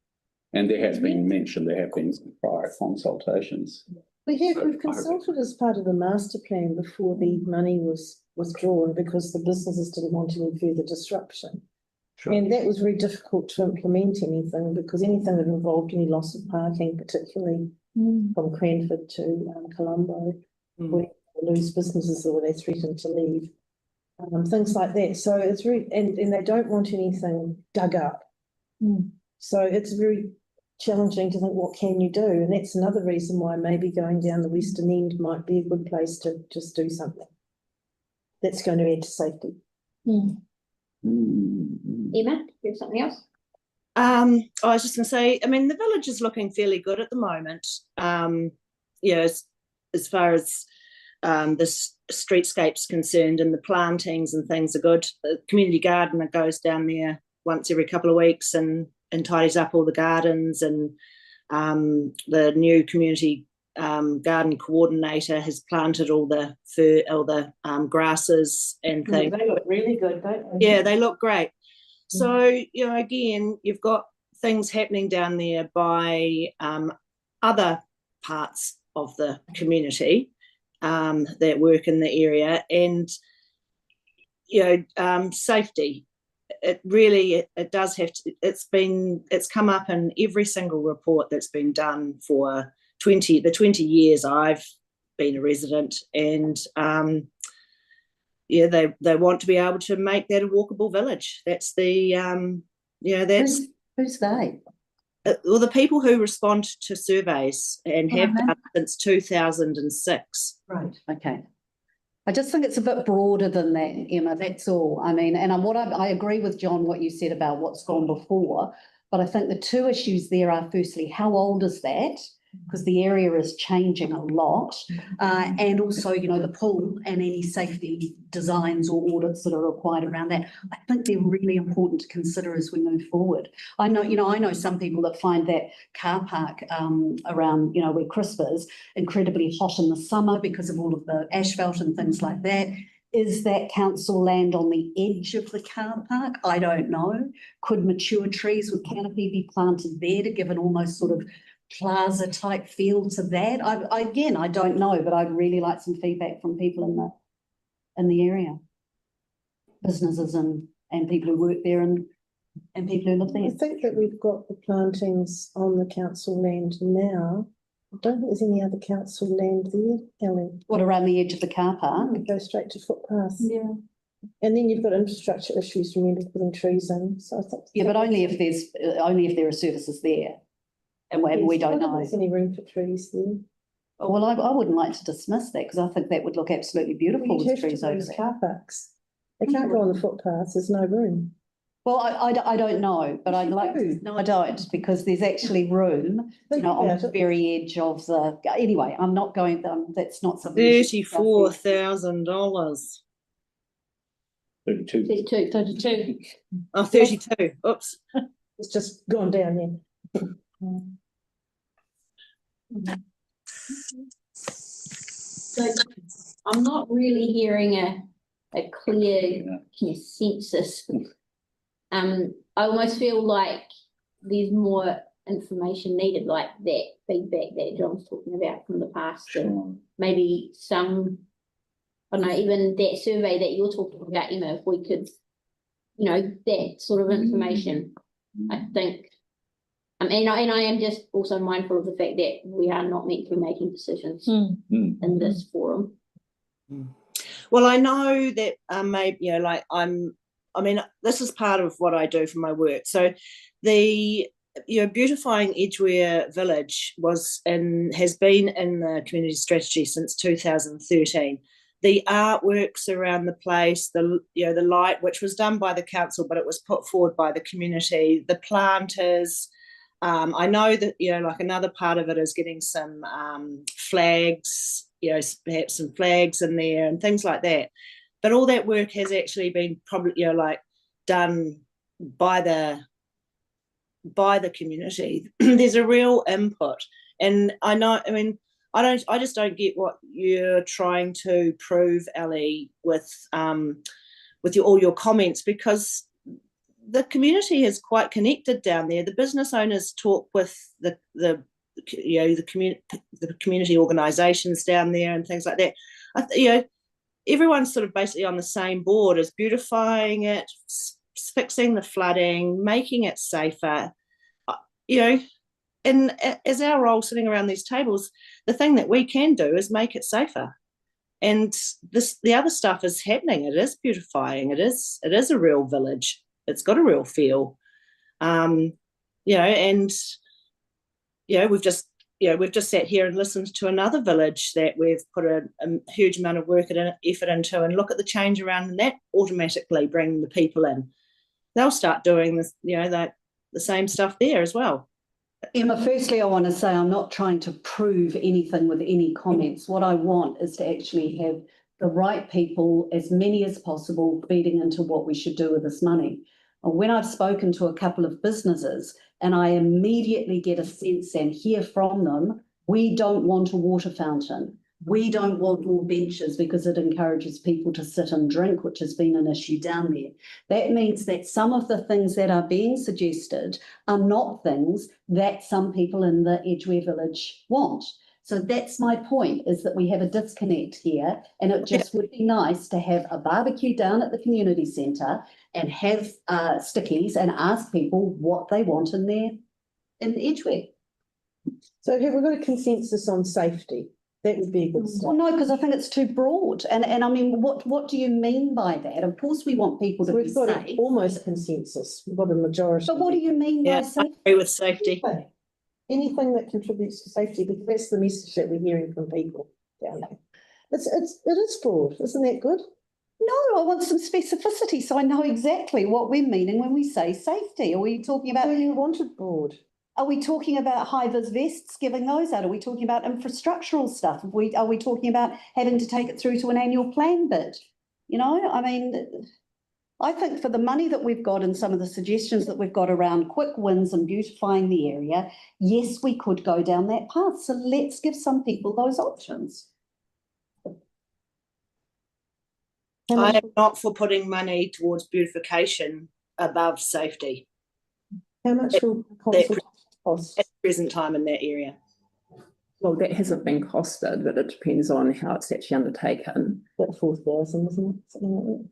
And there has been mentioned, there have been some prior consultations. We've consulted as part of the master plan before the money was withdrawn, because the businesses didn't want any further disruption. Sure. And that was very difficult to implement anything, because anything that involved any loss of parking, particularly from Cranford to Colombo, where they lose businesses or they threaten to leave, things like that. So it's really, and they don't want anything dug up. So it's very challenging to think, what can you do? And that's another reason why maybe going down the western end might be a good place to just do something that's going to add to safety. Emma, do you have something else? I was just going to say, I mean, the village is looking fairly good at the moment. As far as the streetscape's concerned, and the plantings and things are good. The community gardener goes down there once every couple of weeks and tidies up all the gardens, and the new community garden coordinator has planted all the grasses and things. They look really good, don't they? Yeah, they look great. So, again, you've got things happening down there by other parts of the community that work in the area, and, safety. It does have to, it's come up in every single report that's been done for the 20 years I've been a resident, and they want to be able to make that a walkable village. That's the Who's they? well, the people who respond to surveys and have done since 2006. Right. Okay. I just think it's a bit broader than that, Emma. That's all. I mean, and I agree with John what you said about what's gone before, but I think the two issues there are, firstly, how old is that? Because the area is changing a lot, and also, the pool and any safety designs or audits that are required around that. I think they're really important to consider as we move forward. I know some people that find that car park around, where Crisp is, incredibly hot in the summer because of all of the asphalt and things like that. Is that council land on the edge of the car park? I don't know. Could mature trees with canopy be planted there to give an almost sort of plaza type feel to that? I don't know, but I'd really like some feedback from people in the area, businesses and people who work there and people who live there. I think that we've got the plantings on the council land now. I don't think there's any other council land there, Ellie. What, around the edge of the car park? You go straight to footpaths. Yeah. And then you've got infrastructure issues, remember, putting trees in. So I think but only if there are services there. And we don't know. There's any room for trees there. Oh, well, I wouldn't like to dismiss that, because I think that would look absolutely beautiful with trees over there. Car parks. They can't go on the footpaths. There's no room. Well, I don't know, but I'd like to. No, I don't, because there's actually room, on the very edge of the. Anyway, I'm not going. That's not something. $34,000. 32. Oh, 32. Oops. It's just gone down, yeah. So I'm not really hearing a clear consensus. I almost feel like there's more information needed, like that feedback that John's talking about from the past. Sure. Maybe some, I don't know, even that survey that you're talking about, Emma, if we could, that sort of information, I think. And I am just also mindful of the fact that we are not meant to be making decisions in this forum. Well, I know that maybe, this is part of what I do for my work. So the beautifying Edgware Village has been in the community strategy since 2013. The artworks around the place, the light, which was done by the council, but it was put forward by the community, the planters. I know that, another part of it is getting some flags, perhaps some flags in there and things like that. But all that work has actually been probably, done by the community. There's a real input. And I just don't get what you're trying to prove, Ellie, with all your comments, because the community is quite connected down there. The business owners talk with the community organisations down there and things like that. Everyone's sort of basically on the same board as beautifying it, fixing the flooding, making it safer. And as our role sitting around these tables, the thing that we can do is make it safer. And the other stuff is happening. It is beautifying. It is a real village. It's got a real feel, and we've just sat here and listened to another village that we've put a huge amount of work and effort into, and look at the change around, and that automatically bring the people in. They'll start doing this, the same stuff there as well. Emma, firstly, I want to say I'm not trying to prove anything with any comments. What I want is to actually have the right people, as many as possible, feeding into what we should do with this money. And when I've spoken to a couple of businesses and I immediately get a sense and hear from them, we don't want a water fountain. We don't want more benches because it encourages people to sit and drink, which has been an issue down there. That means that some of the things that are being suggested are not things that some people in the Edgware Village want. So that's my point, is that we have a disconnect here, and it just would be nice to have a barbecue down at the community centre and have stickies and ask people what they want in Edgware. So have we got a consensus on safety? That would be a good start. Well, no, because I think it's too broad. And I mean, what do you mean by that? Of course, we want people to be We've got safe. almost consensus. We've got a majority. But what do you mean by Yeah, I safe? agree with safety. Anything that contributes to safety, because that's the message that we're hearing from people down there. It is broad, isn't that good? No, I want some specificity so I know exactly what we're meaning when we say safety. Are we talking about? So you wanted broad. Are we talking about high-vis vests, giving those out? Are we talking about infrastructural stuff? Are we talking about having to take it through to an annual plan bid? You know, I mean, I think for the money that we've got and some of the suggestions that we've got around quick wins and beautifying the area, yes, we could go down that path. So let's give some people those options. I am not for putting money towards beautification above safety How much will consultation cost? at the present time in that area. Well, that hasn't been costed, but it depends on how it's actually undertaken. About 4,000, isn't it? Something like that.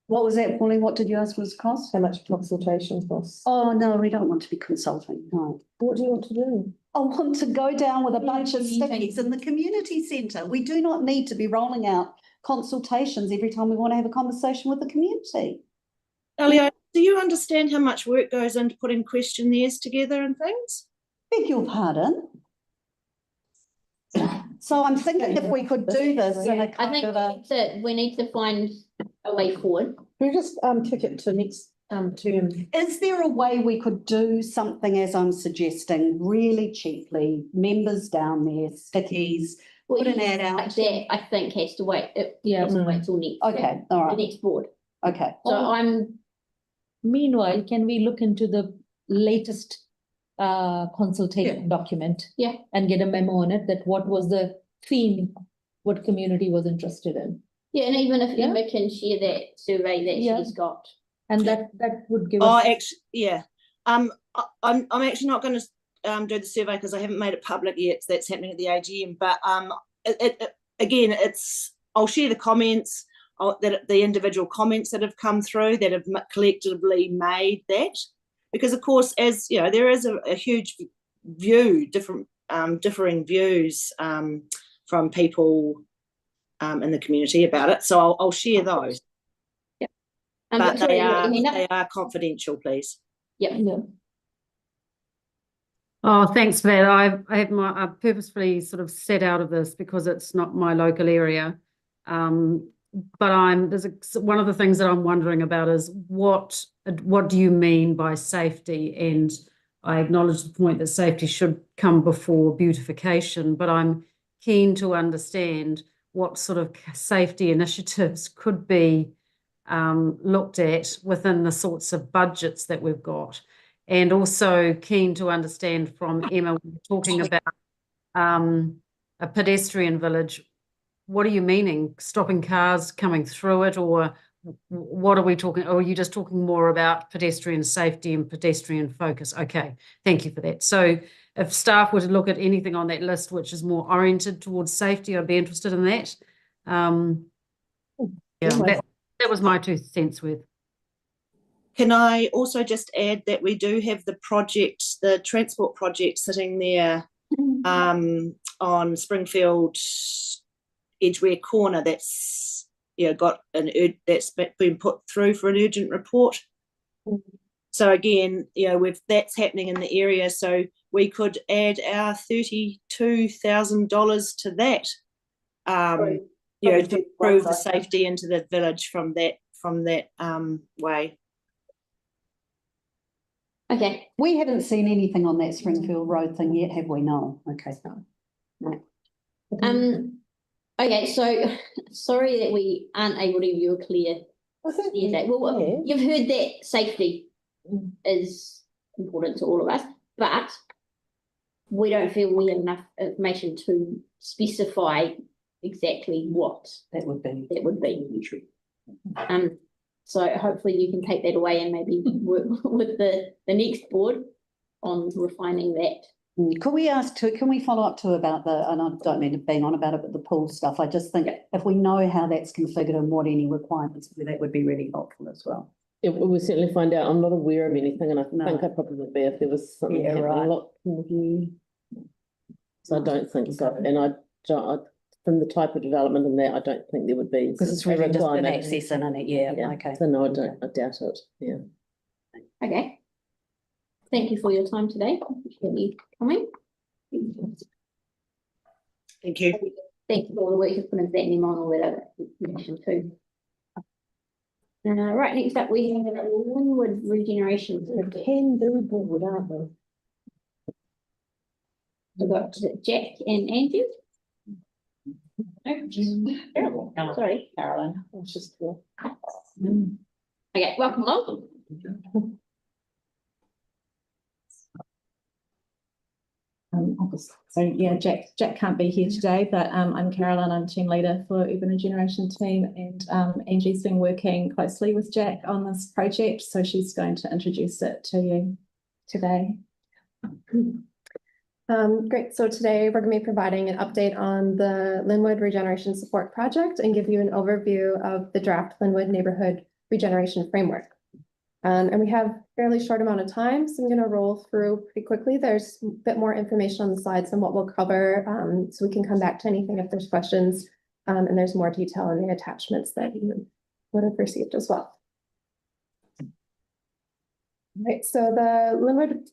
What was that, Pauline? What did you ask was cost? How much consultation costs? Oh, no, we don't want to be consulting, no. What do you want to do? I want to go down with a bunch of stickies in the community centre. We do not need to be rolling out consultations every time we want to have a conversation with the community. Elio, do you understand how much work goes into putting questionnaires together and things? Beg your pardon? So I'm thinking if we could do this in a I kind think of a... we need to find a way forward. Can we just kick it to next term? Is there a way we could do something, as I'm suggesting, really cheaply, members down there, stickies, put an ad out? Like that, I think has to wait. Yeah. Has to wait till next. Okay, all The right, next board. okay. So Meanwhile, can we look into the latest consultation document? Yeah. And get a memo on it, that what was the theme, what community was interested in? yeah, and even if Yeah. Emma can share that survey that Yeah. she's got. And that would give Oh, us, actually, yeah. I'm actually not going to do the survey because I haven't made it public yet. That's happening at the AGM. But again, I'll share the comments, that the individual comments that have come through that have collectively made that, because of course, as you know, there is a huge differing views from people in the community about it. So I'll share those. But they are confidential, please. Yeah. Oh, thanks for that. I purposefully sort of set out of this because it's not my local area. But one of the things that I'm wondering about is what do you mean by safety? And I acknowledge the point that safety should come before beautification, but I'm keen to understand what sort of safety initiatives could be looked at within the sorts of budgets that we've got. And also keen to understand from Emma, talking about a pedestrian village, what are you meaning? Stopping cars coming through it, or what are we talking? Or are you just talking more about pedestrian safety and pedestrian focus? Okay, thank you for that. So if staff were to look at anything on that list which is more oriented towards safety, I'd be interested in that. That was my 2 cents worth. Can I also just add that we do have the transport project sitting there on Springfield Edgware Corner that's that's been put through for an urgent report. So again, that's happening in the area, so we could add our $32,000 to that. To improve the safety into the village from that way. Okay, We haven't seen anything on that Springfield Road thing yet, have we? No, okay. okay, so sorry that we aren't able to give you a clear I think, date. Well, yeah. you've heard that safety is important to all of us, but we don't feel we have enough information to specify exactly what That would be. that would be. So hopefully you can take that away and maybe work with the next board on refining that. Could we ask too, can we follow up too about and I don't mean to bang on about it, but the pool stuff, I just think if we know how that's configured and what any requirements, that would be really helpful as well. Yeah, we'll certainly find out. I'm not aware of anything, and I No. think I'd probably be if there was something Yeah, happening right. a lot in review. So I don't think so, and I don't, from the type of development in that, I don't think there would be. Because it's a really just an requirement. access in it, yeah, okay. So no, I doubt it, yeah. Okay. Thank you for your time today. Appreciate you coming. Thank you. Thank you for all the work you've put into that and all that other information too. Right, next up we have Linwood Regeneration. Can do board, aren't they? We've got Jack and Andrew. Terrible. Sorry, Caroline. It's just, Okay, welcome along. So yeah, Jack can't be here today, but I'm Caroline, I'm team leader for Urban Regeneration team, and Angie's been working closely with Jack on this project, so she's going to introduce it to you today. Great, so today we're going to be providing an update on the Linwood Regeneration Support Project and give you an overview of the draft Linwood Neighborhood Regeneration Framework. And we have a fairly short amount of time, so I'm going to roll through pretty quickly. There's a bit more information on the slides than what we'll cover, so we can come back to anything if there's questions, and there's more detail in the attachments that you would have received as well. Right, so the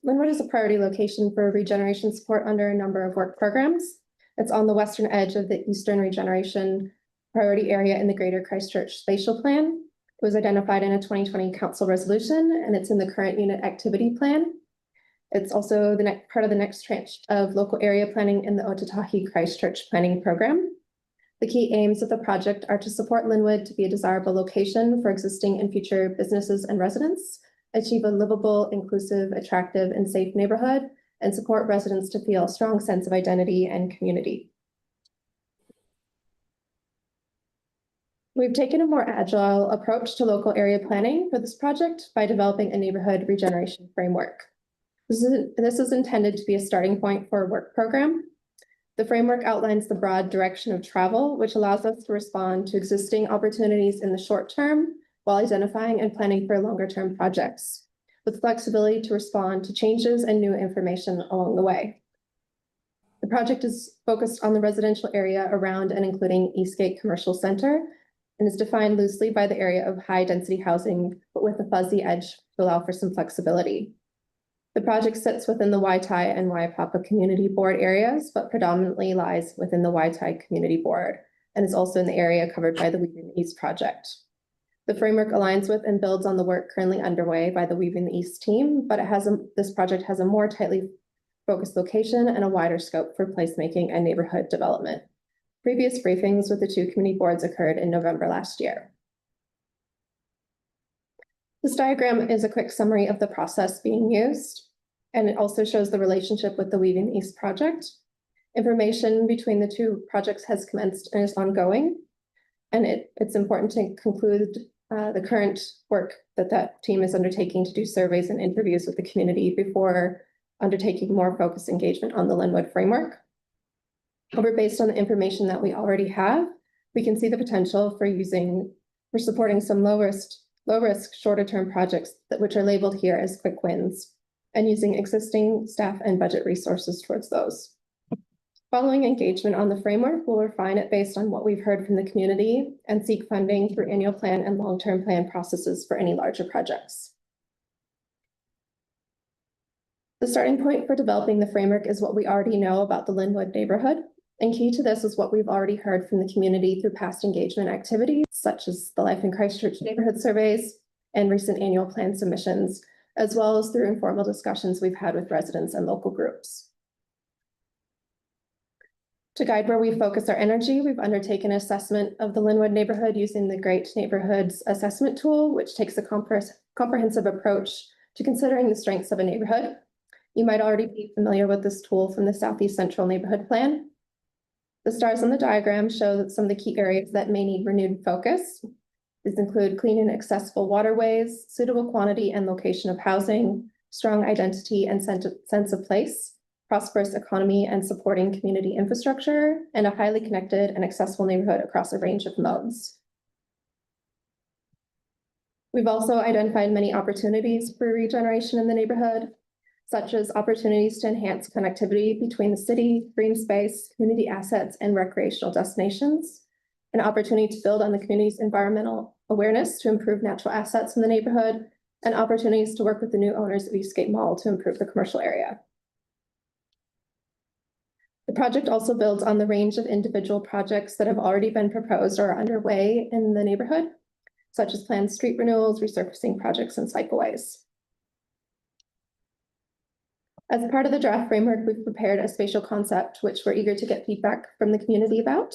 Linwood is a priority location for regeneration support under a number of work programs. It's on the western edge of the Eastern Regeneration Priority Area in the Greater Christchurch Spatial Plan. It was identified in a 2020 council resolution, and it's in the current unit activity plan. It's also the next part of the next tranche of local area planning in the Otatahi Christchurch planning program. The key aims of the project are to support Linwood to be a desirable location for existing and future businesses and residents, achieve a livable, inclusive, attractive, and safe neighborhood, and support residents to feel a strong sense of identity and community. We've taken a more agile approach to local area planning for this project by developing a neighborhood regeneration framework. This is intended to be a starting point for a work program. The framework outlines the broad direction of travel, which allows us to respond to existing opportunities in the short term while identifying and planning for longer-term projects, with flexibility to respond to changes and new information along the way. The project is focused on the residential area around and including Eastgate Commercial Center, and is defined loosely by the area of high-density housing, but with a fuzzy edge to allow for some flexibility. The project sits within the Waitai and Waipapa Community Board areas, but predominantly lies within the Waitai Community Board, and is also in the area covered by the Weaving the East project. The framework aligns with and builds on the work currently underway by the Weaving the East team, but this project has a more tightly focused location and a wider scope for placemaking and neighborhood development. Previous briefings with the two community boards occurred in November last year. This diagram is a quick summary of the process being used, and it also shows the relationship with the Weaving the East project. Information between the two projects has commenced and is ongoing, and it's important to conclude the current work that team is undertaking to do surveys and interviews with the community before undertaking more focused engagement on the Linwood framework. However, based on the information that we already have, we can see the potential for supporting some low risk, shorter term projects which are labeled here as quick wins, and using existing staff and budget resources towards those. Following engagement on the framework, we'll refine it based on what we've heard from the community and seek funding through annual plan and long-term plan processes for any larger projects. The starting point for developing the framework is what we already know about the Linwood neighborhood. And key to this is what we've already heard from the community through past engagement activities, such as the Life in Christchurch neighborhood surveys and recent annual plan submissions, as well as through informal discussions we've had with residents and local groups. To guide where we focus our energy, we've undertaken an assessment of the Linwood neighborhood using the Great Neighborhoods Assessment Tool, which takes a comprehensive approach to considering the strengths of a neighborhood. You might already be familiar with this tool from the Southeast Central Neighborhood Plan. The stars on the diagram show that some of the key areas that may need renewed focus. These include clean and accessible waterways, suitable quantity and location of housing, strong identity and sense of place, prosperous economy and supporting community infrastructure, and a highly connected and accessible neighborhood across a range of modes. We've also identified many opportunities for regeneration in the neighborhood, such as opportunities to enhance connectivity between the city, green space, community assets, and recreational destinations, an opportunity to build on the community's environmental awareness to improve natural assets in the neighborhood, and opportunities to work with the new owners of Eastgate Mall to improve the commercial area. The project also builds on the range of individual projects that have already been proposed or are underway in the neighborhood, such as planned street renewals, resurfacing projects, and cycleways. As part of the draft framework, we've prepared a spatial concept, which we're eager to get feedback from the community about.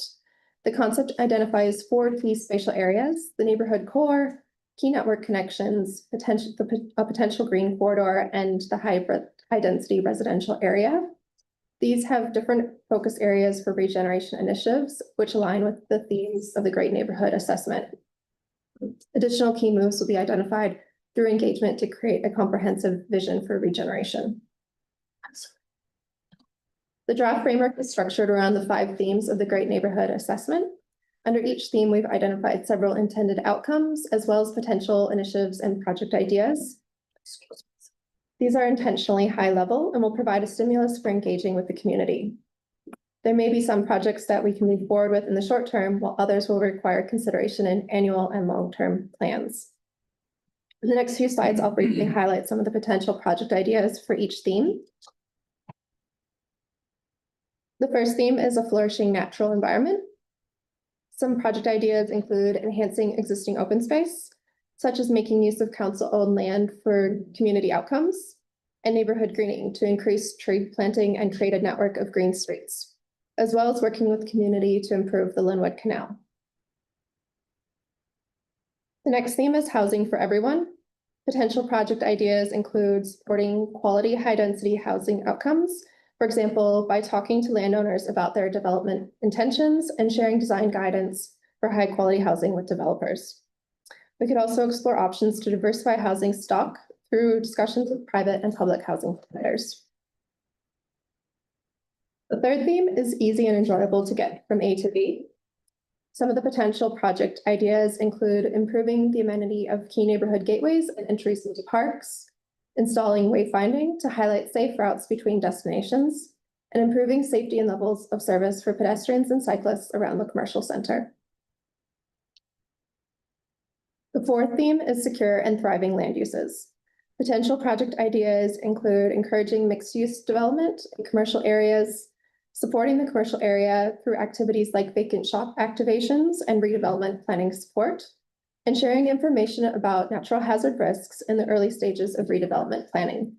The concept identifies 4 key spatial areas: the neighborhood core, key network connections, a potential green corridor, and the high density residential area. These have different focus areas for regeneration initiatives, which align with the themes of the Great Neighborhood Assessment. Additional key moves will be identified through engagement to create a comprehensive vision for regeneration. The draft framework is structured around the 5 themes of the Great Neighborhood Assessment. Under each theme, we've identified several intended outcomes, as well as potential initiatives and project ideas. These are intentionally high level and will provide a stimulus for engaging with the community. There may be some projects that we can move forward with in the short term, while others will require consideration in annual and long-term plans. In the next few slides, I'll briefly highlight some of the potential project ideas for each theme. The first theme is a flourishing natural environment. Some project ideas include enhancing existing open space, such as making use of council-owned land for community outcomes, and neighborhood greening to increase tree planting and create a network of green streets, as well as working with community to improve the Linwood Canal. The next theme is housing for everyone. Potential project ideas include supporting quality, high-density housing outcomes, for example, by talking to landowners about their development intentions and sharing design guidance for high-quality housing with developers. We could also explore options to diversify housing stock through discussions with private and public housing providers. The third theme is easy and enjoyable to get from A to B. Some of the potential project ideas include improving the amenity of key neighborhood gateways and entries into parks, installing wayfinding to highlight safe routes between destinations, and improving safety and levels of service for pedestrians and cyclists around the commercial center. The fourth theme is secure and thriving land uses. Potential project ideas include encouraging mixed-use development in commercial areas, supporting the commercial area through activities like vacant shop activations and redevelopment planning support, and sharing information about natural hazard risks in the early stages of redevelopment planning.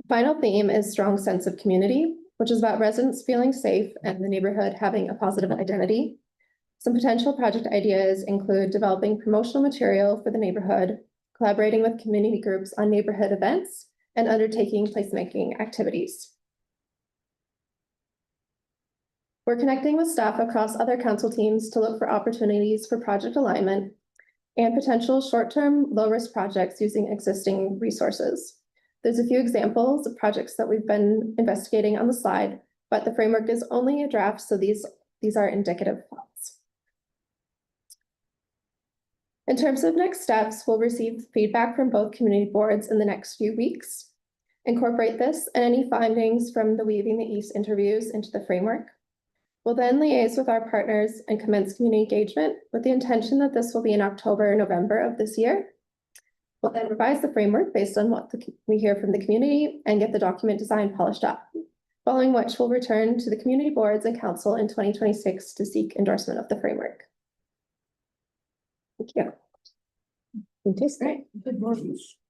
The final theme is strong sense of community, which is about residents feeling safe and the neighborhood having a positive identity. Some potential project ideas include developing promotional material for the neighborhood, collaborating with community groups on neighborhood events, and undertaking placemaking activities. We're connecting with staff across other council teams to look for opportunities for project alignment and potential short-term, low-risk projects using existing resources. There's a few examples of projects that we've been investigating on the slide, but the framework is only a draft, so these are indicative thoughts. In terms of next steps, we'll receive feedback from both community boards in the next few weeks, incorporate this and any findings from the Weaving the East interviews into the framework. We'll then liaise with our partners and commence community engagement with the intention that this will be in October or November of this year. We'll then revise the framework based on what we hear from the community and get the document design polished up, following which we'll return to the community boards and council in 2026 to seek endorsement of the framework. Thank you. Fantastic. Oh,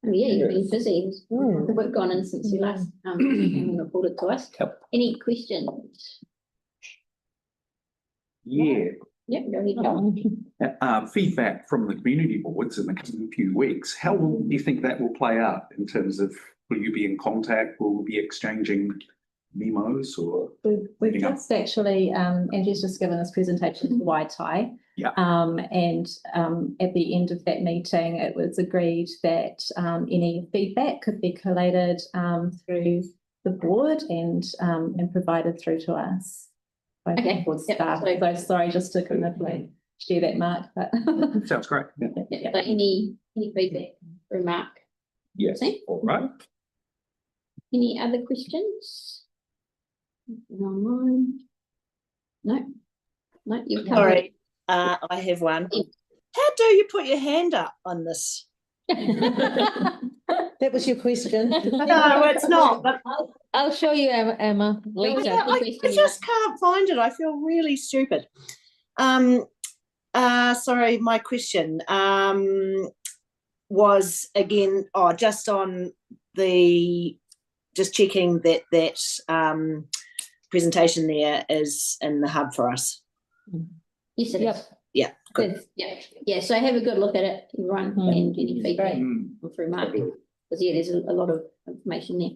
yeah, you've been busy. The work gone in since you last came and reported to us. Yep. Any questions? Yeah. Yep, go ahead. Feedback from the community boards in the coming few weeks. How do you think that will play out in terms of, will you be in contact? Will we be exchanging memos or? We've just actually, Angie's just given this presentation to Waitai. Yeah. And at the end of that meeting, it was agreed that any feedback could be collated through the board and provided through to us. Okay. Board staff. So sorry, just to kind of like share that, Mark, but. Sounds great. Yeah. Yeah, like any feedback, remark? Yes. Same? All right. Any other questions? Online? No, you've covered. Sorry, I have one. How do you put your hand up on this? That was your question. No, it's not, but I'll show you, Emma, later. I just can't find it. I feel really stupid. Sorry, my question was again, just on the, just checking that presentation there is in the hub for us. Yes, it is. Yeah, good. Yeah, so have a good look at it, everyone, and any feedback through Mark. Because there's a lot of information there.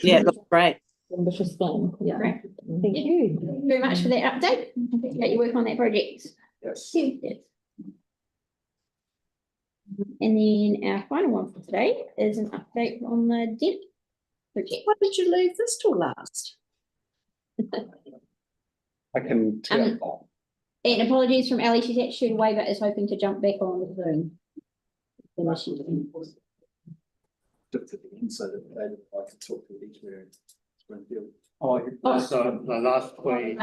Yeah, it looks great. Ambitious plan. Yeah. Great. Thank you. Very much for that update. Appreciate your work on that project. Yes. Yes. And then our final one for today is an update on the DEP project. Why did you leave this till last? I can tell. And apologies from Ali, she's actually Waiver is hoping to jump back on the Zoom. So that I could talk to each area. So the last way.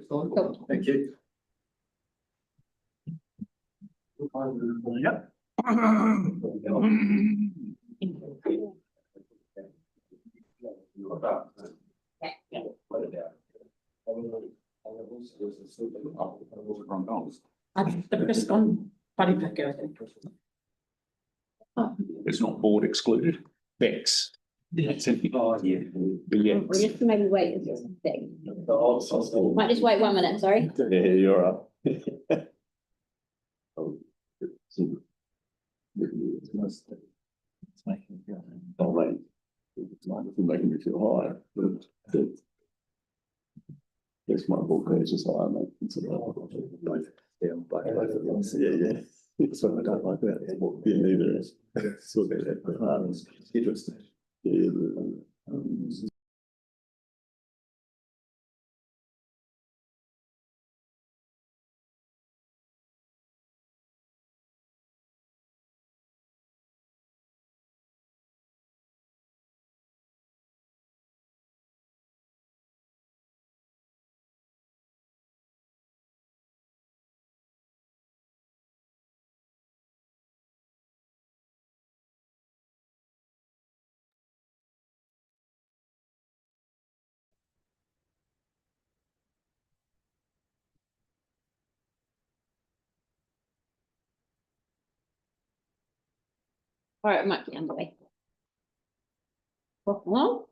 Cool. Thank you. Yep. It's not board excluded. Bex. It's in. Yeah. We'll just maybe wait a second. Might just wait 1 minute, sorry. Yeah, you're up. It's making me feel higher, but that's my book page is higher, mate. Yeah. That's what I don't like about it. Yeah, neither is. So interesting. Yeah. All right, it might be underway. Well,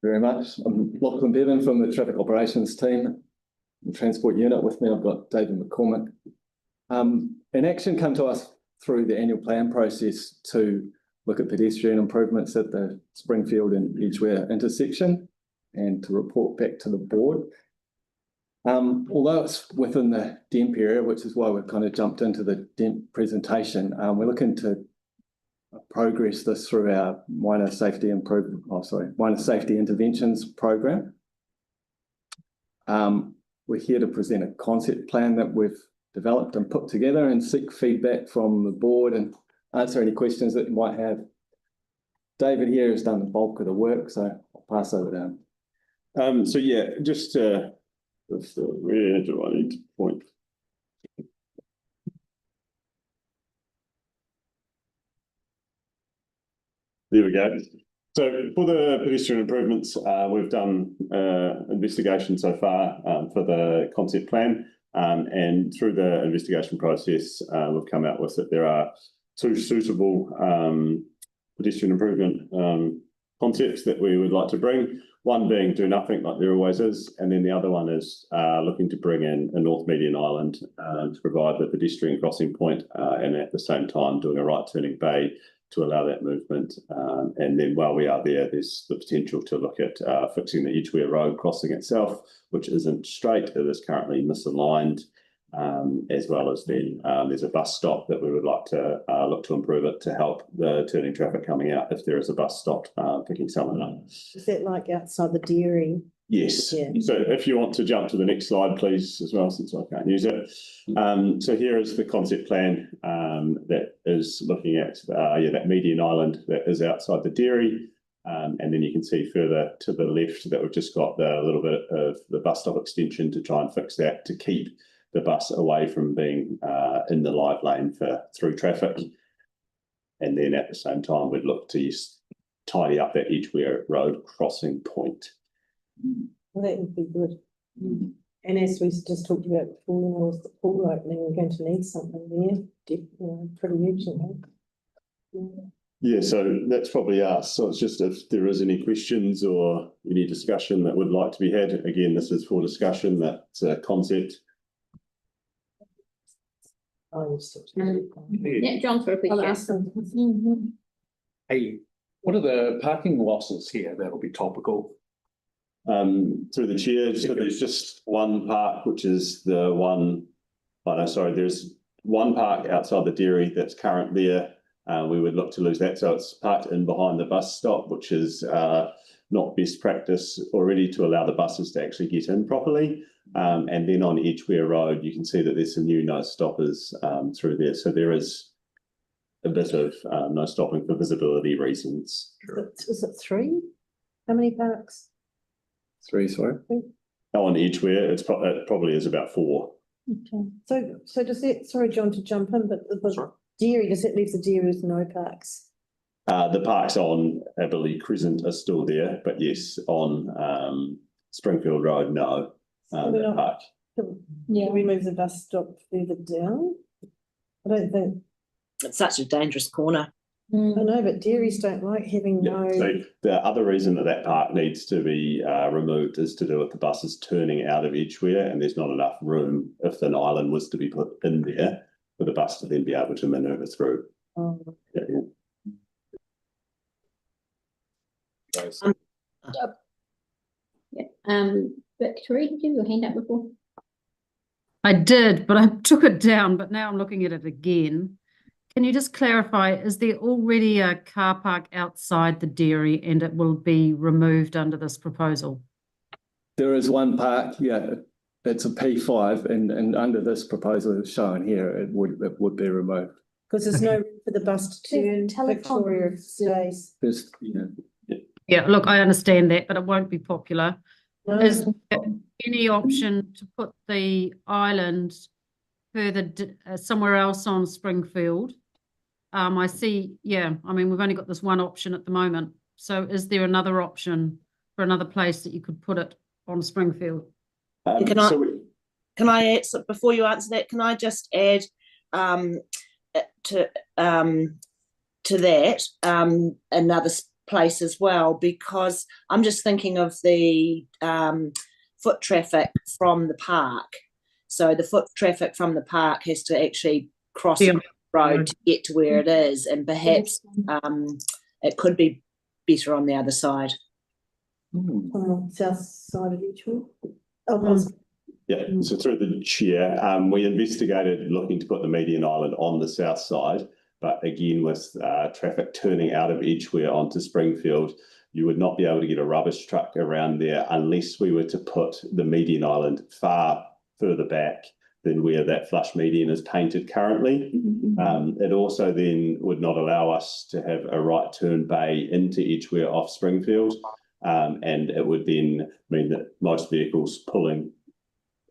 Very much. I'm Lachlan Bevan from the Traffic Operations team, the Transport Unit. With me, I've got David McCormick. An action come to us through the annual plan process to look at pedestrian improvements at the Springfield and Edgware intersection and to report back to the board. Although it's within the DEMP area, which is why we've kind of jumped into the DEMP presentation, we're looking to progress this through our minor safety interventions program. We're here to present a concept plan that we've developed and put together and seek feedback from the board and answer any questions that you might have. David here has done the bulk of the work, so I'll pass over to him. So yeah, just where do I need to point? There we go. So for the pedestrian improvements, we've done investigation so far for the concept plan. And through the investigation process, we've come out with that there are two suitable pedestrian improvement concepts that we would like to bring. One being do nothing like there always is, and then the other one is looking to bring in a North Median Island to provide the pedestrian crossing point, and at the same time doing a right turning bay to allow that movement. And then while we are there, there's the potential to look at fixing the Edgware Road crossing itself, which isn't straight, it is currently misaligned, as well as then there's a bus stop that we would like to look to improve it to help the turning traffic coming out if there is a bus stopped picking someone up. Is that like outside the dairy? Yes. Yeah. So if you want to jump to the next slide, please, as well, since I can't use it. So here is the concept plan that is looking at that median island that is outside the dairy. And then you can see further to the left that we've just got the little bit of the bus stop extension to try and fix that to keep the bus away from being in the live lane for through traffic. And then at the same time, we'd look to tidy up that Edgware Road crossing point. Well, that would be good. And as we just talked about before, with the pool opening, we're going to need something there, pretty urgently. Yeah, so that's probably us. So it's just if there is any questions or any discussion that would like to be had. Again, this is for discussion, that's a concept. Yeah, John for a question. Hey, what are the parking losses here? That'll be topical. Through the chair, so there's just one park, which is the one, there's one park outside the dairy that's currently there. We would look to lose that. So it's parked in behind the bus stop, which is not best practice already to allow the buses to actually get in properly. And then on Edgware Road, you can see that there's some new no stoppers through there. So there is a bit of no stopping for visibility reasons. Is it 3? How many parks? 3, sorry. On Edgware, it probably is about 4. Okay. So does that, sorry, John, to jump in, but the dairy, does it leave the dairy with no parks? The parks on Abilene Crescent are still there, but yes, on Springfield Road, no. That park. Yeah, we move the bus stop further down. I don't think. It's such a dangerous corner. I know, but dairies don't like having no. So the other reason that park needs to be removed is to do with the buses turning out of Edgware, and there's not enough room if an island was to be put in there for the bus to then be able to manoeuvre through. Victoria, did you have your hand up before? I did, but I took it down, but now I'm looking at it again. Can you just clarify, is there already a car park outside the dairy and it will be removed under this proposal? There is one park, yeah, it's a P5, and under this proposal shown here, it would be removed. Because there's no room for the bus to turn. Victoria stays. There's, Yeah, look, I understand that, but it won't be popular. No. Is there any option to put the island further somewhere else on Springfield? I see, yeah, I mean, we've only got this one option at the moment. So is there another option for another place that you could put it on Springfield? Can I add, so before you answer that, can I just add to that another place as well, because I'm just thinking of the foot traffic from the park. So the foot traffic from the park has to actually cross the road to get to where it is, and perhaps it could be better on the other side. On the south side of Edgware. Yeah, so through the chair, we investigated looking to put the median island on the south side, but again, with traffic turning out of Edgware onto Springfield, you would not be able to get a rubbish truck around there unless we were to put the median island far further back than where that flush median is painted currently. It also then would not allow us to have a right turn bay into Edgware off Springfield, and it would then mean that most vehicles pulling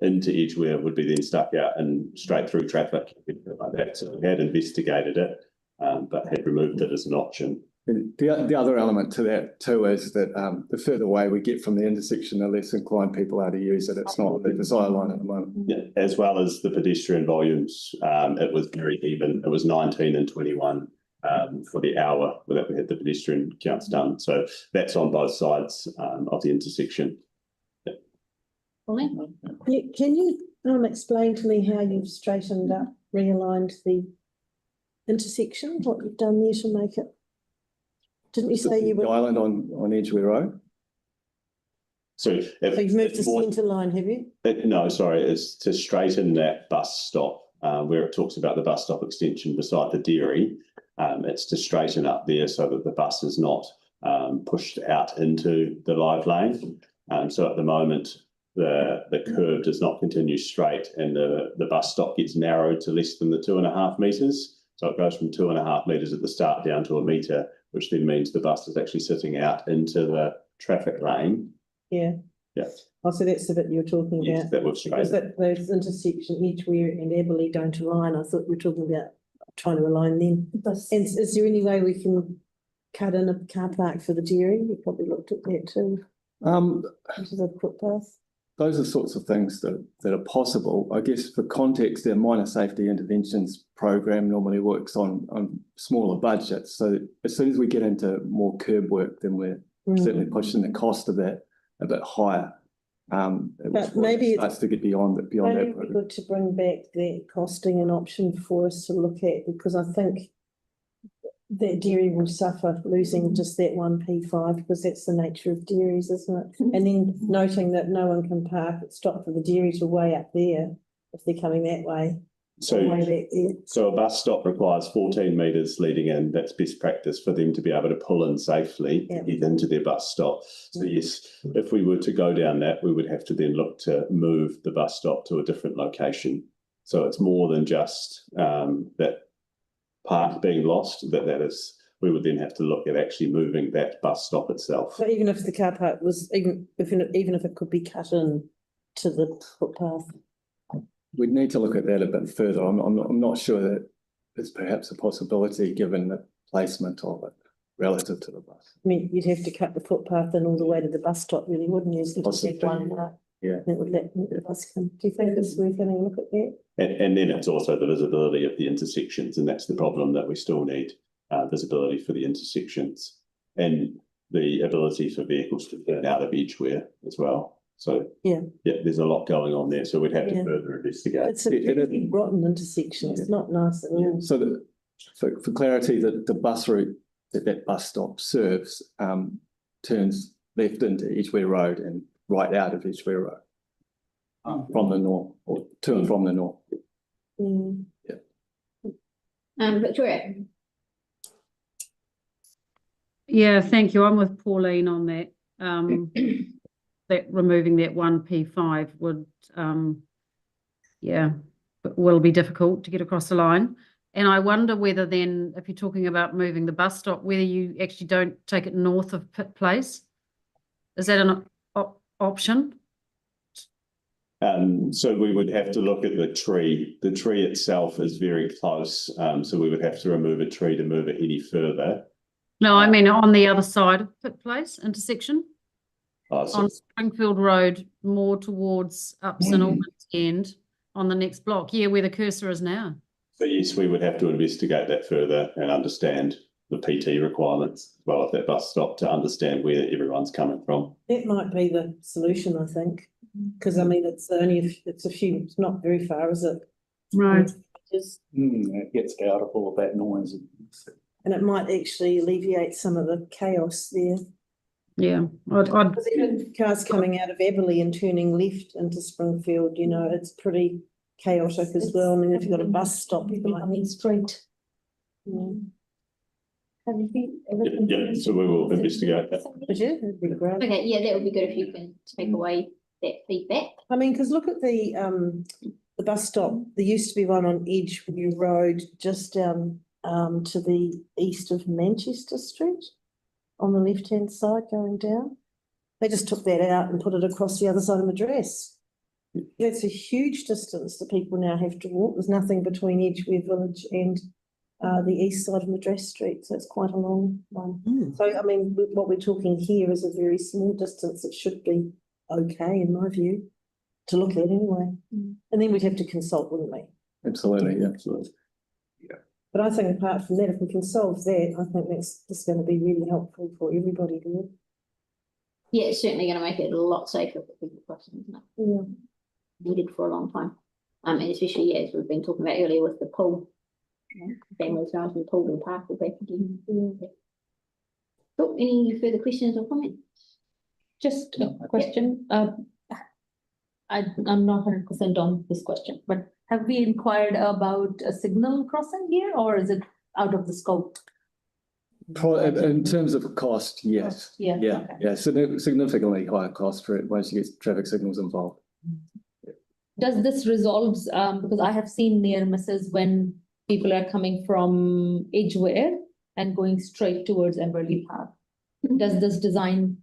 into Edgware would be then stuck out and straight through traffic like that. So we had investigated it, but had removed it as an option. The other element to that too is that the further away we get from the intersection, the less inclined people are to use it. It's not the desire line at the moment. Yeah, as well as the pedestrian volumes, it was very even. It was 19 and 21 for the hour that we had the pedestrian counts done. So that's on both sides of the intersection. Yeah. Can you explain to me how you've straightened up, realigned the intersection, what you've done there to make it? Didn't you say you The were? island on Edgware Road? So You've moved the centre line, have you? No, sorry, it's to straighten that bus stop where it talks about the bus stop extension beside the dairy. It's to straighten up there so that the bus is not pushed out into the live lane. So at the moment, the curve does not continue straight and the bus stop gets narrowed to less than the 2.5 metres. So it goes from 2.5 metres at the start down to 1 metre, which then means the bus is actually sitting out into the traffic lane. Yeah. Yeah. Oh, so that's the bit you're talking Yes, about. that was Because straight. those intersection Edgware and Aberley don't align. I thought you were talking about trying to align them. And is there any way we can cut in a car park for the dairy? We probably looked at that too. Into the footpath. Those are sorts of things that are possible. I guess for context, their minor safety interventions program normally works on smaller budgets. So as soon as we get into more curb work, then we're certainly pushing the cost of that a bit higher. But maybe it starts to get beyond that. Maybe it'd be good to bring back the costing an option for us to look at, because I think that dairy will suffer losing just that 1P5, because that's the nature of dairies, isn't it? And then noting that no one can park at stop for the dairies are way up there if they're coming that way. So a bus stop requires 14 metres leading in. That's best practice for them to be able to pull in safely to get into their bus stop. So yes, if we were to go down that, we would have to then look to move the bus stop to a different location. So it's more than just that park being lost, that is, we would then have to look at actually moving that bus stop itself. But even if the car park was, even if it could be cut in to the footpath. We'd need to look at that a bit further. I'm not sure that there's perhaps a possibility given the placement of it relative to the bus. I mean, you'd have to cut the footpath in all the way to the bus stop, really, wouldn't you? So just have one, yeah. That would let the bus come. Do you think it's worth having a look at that? And then it's also the visibility of the intersections, and that's the problem that we still need visibility for the intersections and the ability for vehicles to turn out of Edgware as well. So yeah, there's a lot going on there. So we'd have to further investigate. It's a really rotten intersection. It's not nice at all. So for clarity, the bus route that bus stop serves turns left into Edgware Road and right out of Edgware Road from the north, or to and from the north. Victoria. Yeah, thank you. I'm with Pauline on that. That removing that 1P5 would, will be difficult to get across the line. And I wonder whether then, if you're talking about moving the bus stop, whether you actually don't take it north of Pitt Place. Is that an option? So we would have to look at the tree. The tree itself is very close, so we would have to remove a tree to move it any further. No, I mean on the other side of Pitt Place intersection. So on Springfield Road, more towards up St Albans end on the next block. Yeah, where the cursor is now. So yes, we would have to investigate that further and understand the PT requirements as well of that bus stop to understand where everyone's coming from. That might be the solution, I think, because I mean it's not very far, is it? Right. It gets out of all of that noise. And it might actually alleviate some of the chaos there. Yeah, Because even cars coming out of Aberley and turning left into Springfield, you know, it's pretty chaotic as well. I mean, if you've got a bus stop, you'd be like, street. Yeah, so we will investigate that. Would you? That'd be great. Okay, yeah, that would be good if you can take away that feedback. I mean, because look at the bus stop. There used to be one on Edgware Road, just down to the east of Manchester Street, on the left-hand side going down. They just took that out and put it across the other side of Madras. That's a huge distance that people now have to walk. There's nothing between Edgware Village and the east side of Madras Street, so it's quite a long one. So, I mean, what we're talking here is a very small distance. It should be okay, in my view, to look at anyway. And then we'd have to consult, wouldn't we? Absolutely, yeah, absolutely. But I think apart from that, if we can solve that, I think that's just going to be really helpful for everybody here. Yeah, it's certainly going to make it a lot safer for people crossing, isn't it? Yeah. Needed for a long time. And especially, as we've been talking about earlier with the pool. Families going to the pool and park will back again. So, any further questions or comments? Just a question. I'm not 100% on this question, but have we inquired about a signal crossing here, or is it out of the scope? In terms of cost, yes. Yeah. Yeah, Okay. yeah, significantly higher cost for it once you get traffic signals involved. Does this resolves, because I have seen near misses when people are coming from Edgware and going straight towards Emberley Park. Does this design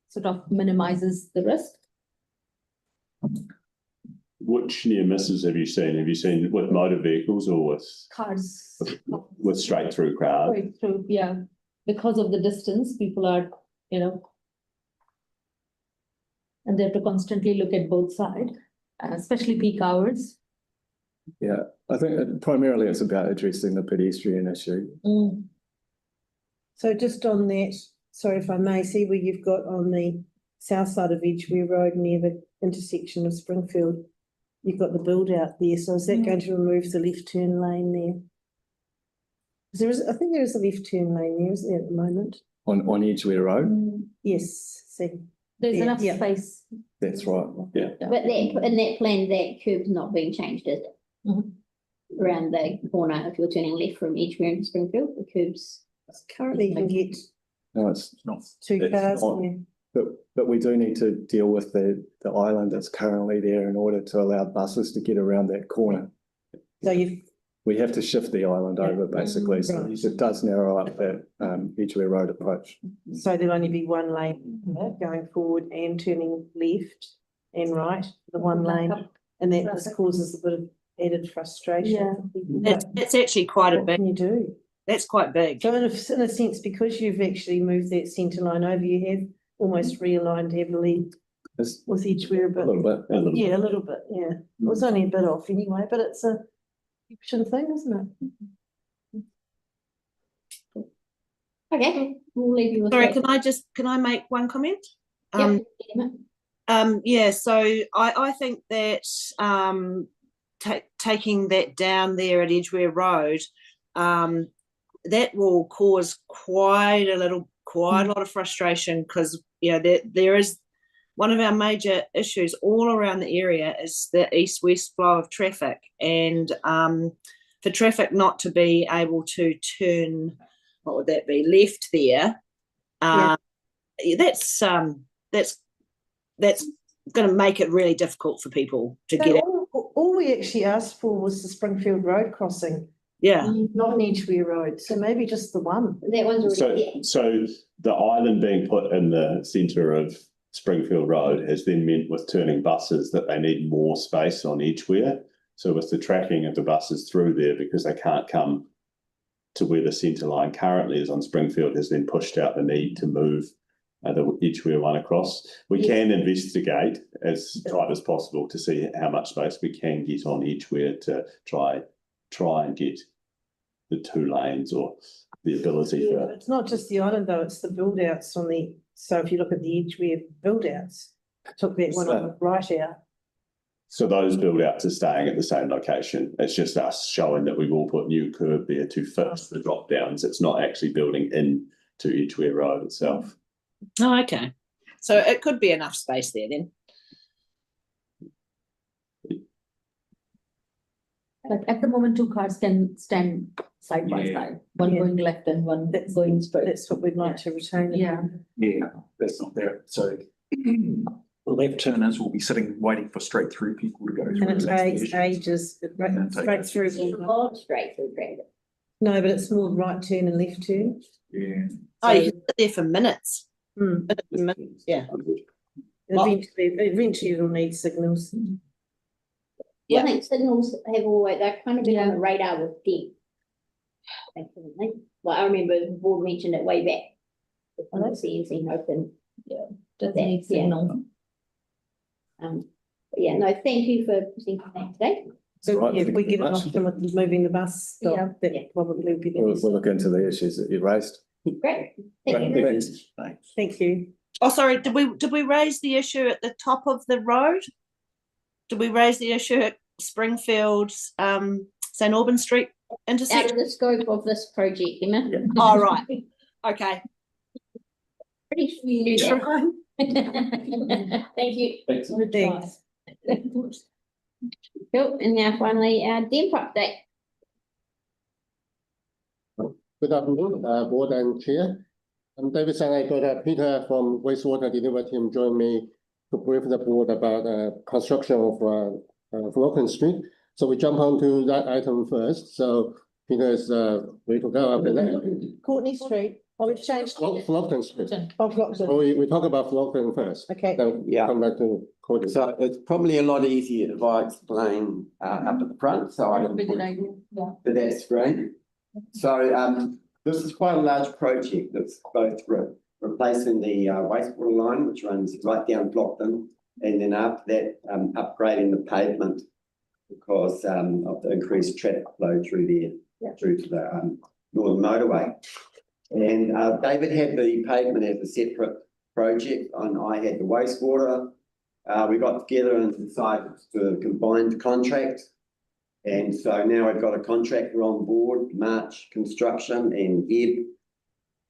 sort of minimizes the risk? Which near misses have you seen? Have you seen with motor vehicles or with Cars. with straight through crowd? Straight through, yeah. Because of the distance, people are, and they have to constantly look at both sides, especially peak hours. Yeah, I think primarily it's about addressing the pedestrian issue. So just on that, sorry if I may, see where you've got on the south side of Edgware Road near the intersection of Springfield, you've got the build out there. So is that going to remove the left turn lane there? I think there is a left turn lane there, isn't there, at the moment? On Edgware Road? Yes, see. There's enough Yeah. space. That's right, yeah. But that, in that plan, that curb's not being changed, is it? Around the corner, if you're turning left from Edgware into Springfield, the curb's. Currently you can get No, it's not. two It's cars not. there. But we do need to deal with the island that's currently there in order to allow buses to get around that corner. So We have to shift the island over basically, so it does narrow up that Edgware Road approach. So there'll only be one lane going forward and turning left and right, the one lane, and that just causes a bit of added frustration. Yeah. for people. That's actually quite a What big, can you do? that's quite big. So in a sense, because you've actually moved that centre line over, you have almost realigned heavily It's with Edgware a a bit. little bit. Yeah, a little bit, yeah. It was only a bit off anyway, but it's a option thing, isn't it? Okay, we'll leave you with Sorry, that. can I make one comment? Yep. Yeah, so I think that taking that down there at Edgware Road, that will cause quite a lot of frustration, because there is one of our major issues all around the area is the east-west flow of traffic, and for traffic not to be able to turn, what would that be, left there, that's going to make it really difficult for people to get out. All we actually asked for was the Springfield Road crossing. Yeah. Not an Edgware Road, so maybe just the one. That one's already So the island being put in the centre of Springfield Road has then meant with turning buses that they need more space on Edgware. So with the tracking of the buses through there, because they can't come to where the centre line currently is on Springfield, has then pushed out the need to move the Edgware one across. We can investigate as tight as possible to see how much space we can get on Edgware to try and get the two lanes or the ability for. It's not just the island though, it's the build outs so if you look at the Edgware build outs, took that one on the right out. So those build outs are staying at the same location. It's just us showing that we will put new curb there to fit the drop downs. It's not actually building in to Edgware Road itself. Oh, okay. So it could be enough space there then. Like at the moment, two cars can stand side by side, one going left and one going straight. That's what we'd like to retain. Yeah. Yeah, that's not there. So left turners will be sitting waiting for straight through people to go through. And it takes ages, straight through. Straight through traffic. No, but it's more right turn and left turn. Yeah. Oh, you can sit there for minutes. Yeah. Eventually it'll need signals. I think signals have always, they've kind of been on the radar with deep. definitely. Well, I remember the board mentioned it way back. When the CNC open. Yeah, does need signal. Yeah, no, thank you for presenting that today. So Right, if we thank you get it very off much. from moving the bus stop, Yeah. that probably would be the We'll best. look into the issues that you raised. Great. Thank you. Thanks. Thank you. Oh, sorry, did we raise the issue at the top of the road? Did we raise the issue at Springfield's St Albans Street Out intersection? of the scope of this project, Emma. Oh, right. Okay. Pretty sure you knew that. Thank you. Thanks. Thanks. Cool, and now finally, our DEMP update. Good afternoon, board and chair. I'm David Sang. I got Peter from wastewater delivery team join me to brief the board about construction of Flocken Street. So we jump onto that item first. So Peter is ready to go after that. Courtney Street. Oh, we've changed. Flocken Street. Oh, Flocken. So we talk about Flocken first. Okay. Then Yeah. come back to Courtney. So it's probably a lot easier if I explain up at the front, so I can put to that screen. So this is quite a large project that's both replacing the wastewater line, which runs right down Flockton, and then after that upgrading the pavement because of the increased traffic flow through there, through to the northern motorway. And David had the pavement as a separate project, and I had the wastewater. We got together and decided to do a combined contract. And so now I've got a contractor on board, March Construction, and Ed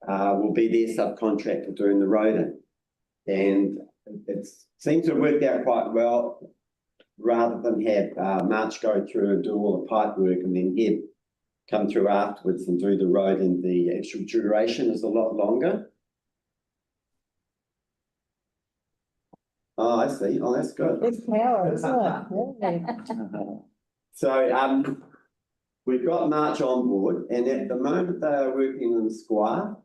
will be their subcontractor doing the roading. And it seems to have worked out quite well, rather than have March go through and do all the pipe work and then Ed come through afterwards and do the road, and the actual duration is a lot longer. Oh, I see. Oh, that's good. It's power, isn't it? So we've got March on board, and at the moment they are working in Squire,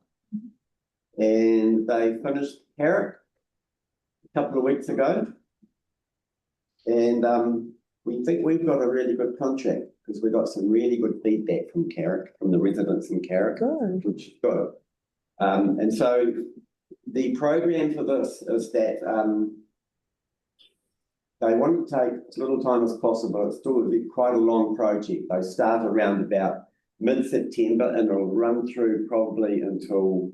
and they finished Carrick a couple of weeks ago. And we think we've got a really good contract because we got some really good feedback from Carrick, from the residents in Carrick, which is good. And so the program for this is that they want to take as little time as possible. It's still quite a long project. They start around about mid-September and it'll run through probably until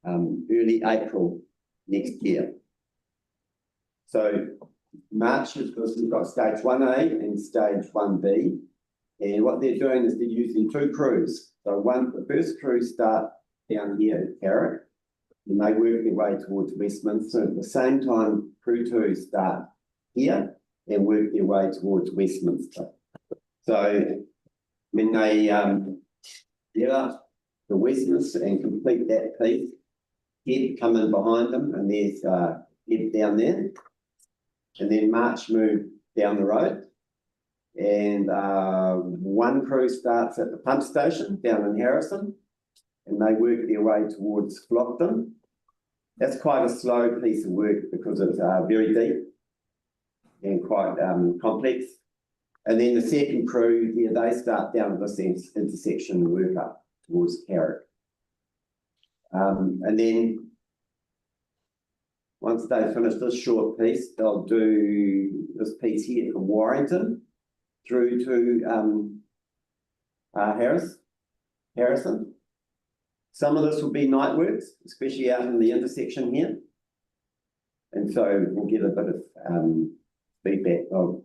early April next year. So March is because we've got stage 1A and stage 1B. And what they're doing is they're using two crews. So the first crew start down here at Carrick and they work their way towards Westminster. At the same time, crew 2 start here and work their way towards Westminster. So when they get up to Westminster and complete that piece, Ed come in behind them, and there's Ed down there. And then March move down the road. And one crew starts at the pump station down in Harrison, and they work their way towards Flockton. That's quite a slow piece of work because it's very deep and quite complex. And then the second crew, they start down at this intersection and work up towards Carrick. And then once they finish this short piece, they'll do this piece here from Warrington through to Harrison. Some of this will be night works, especially out in the intersection here. And so we'll get a bit of feedback of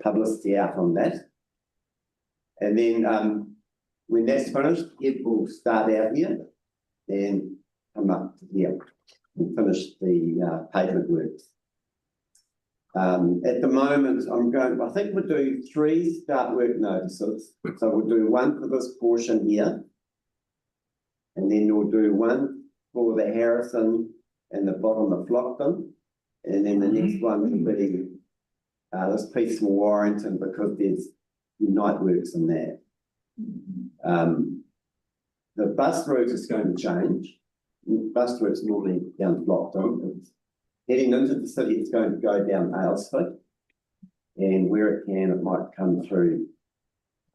publicity out on that. And then when that's finished, it will start out here and come up to here and finish the pavement works. At the moment, I think we'll do 3 start work notices. So we'll do one for this portion here, and then we'll do one for the Harrison and the bottom of Flockton, and then the next one will be this piece from Warrington because there's night works in there. The bus route is going to change. Bus route's normally down Flockton. Heading into the city, it's going to go down Aylesford, and where it can, it might come through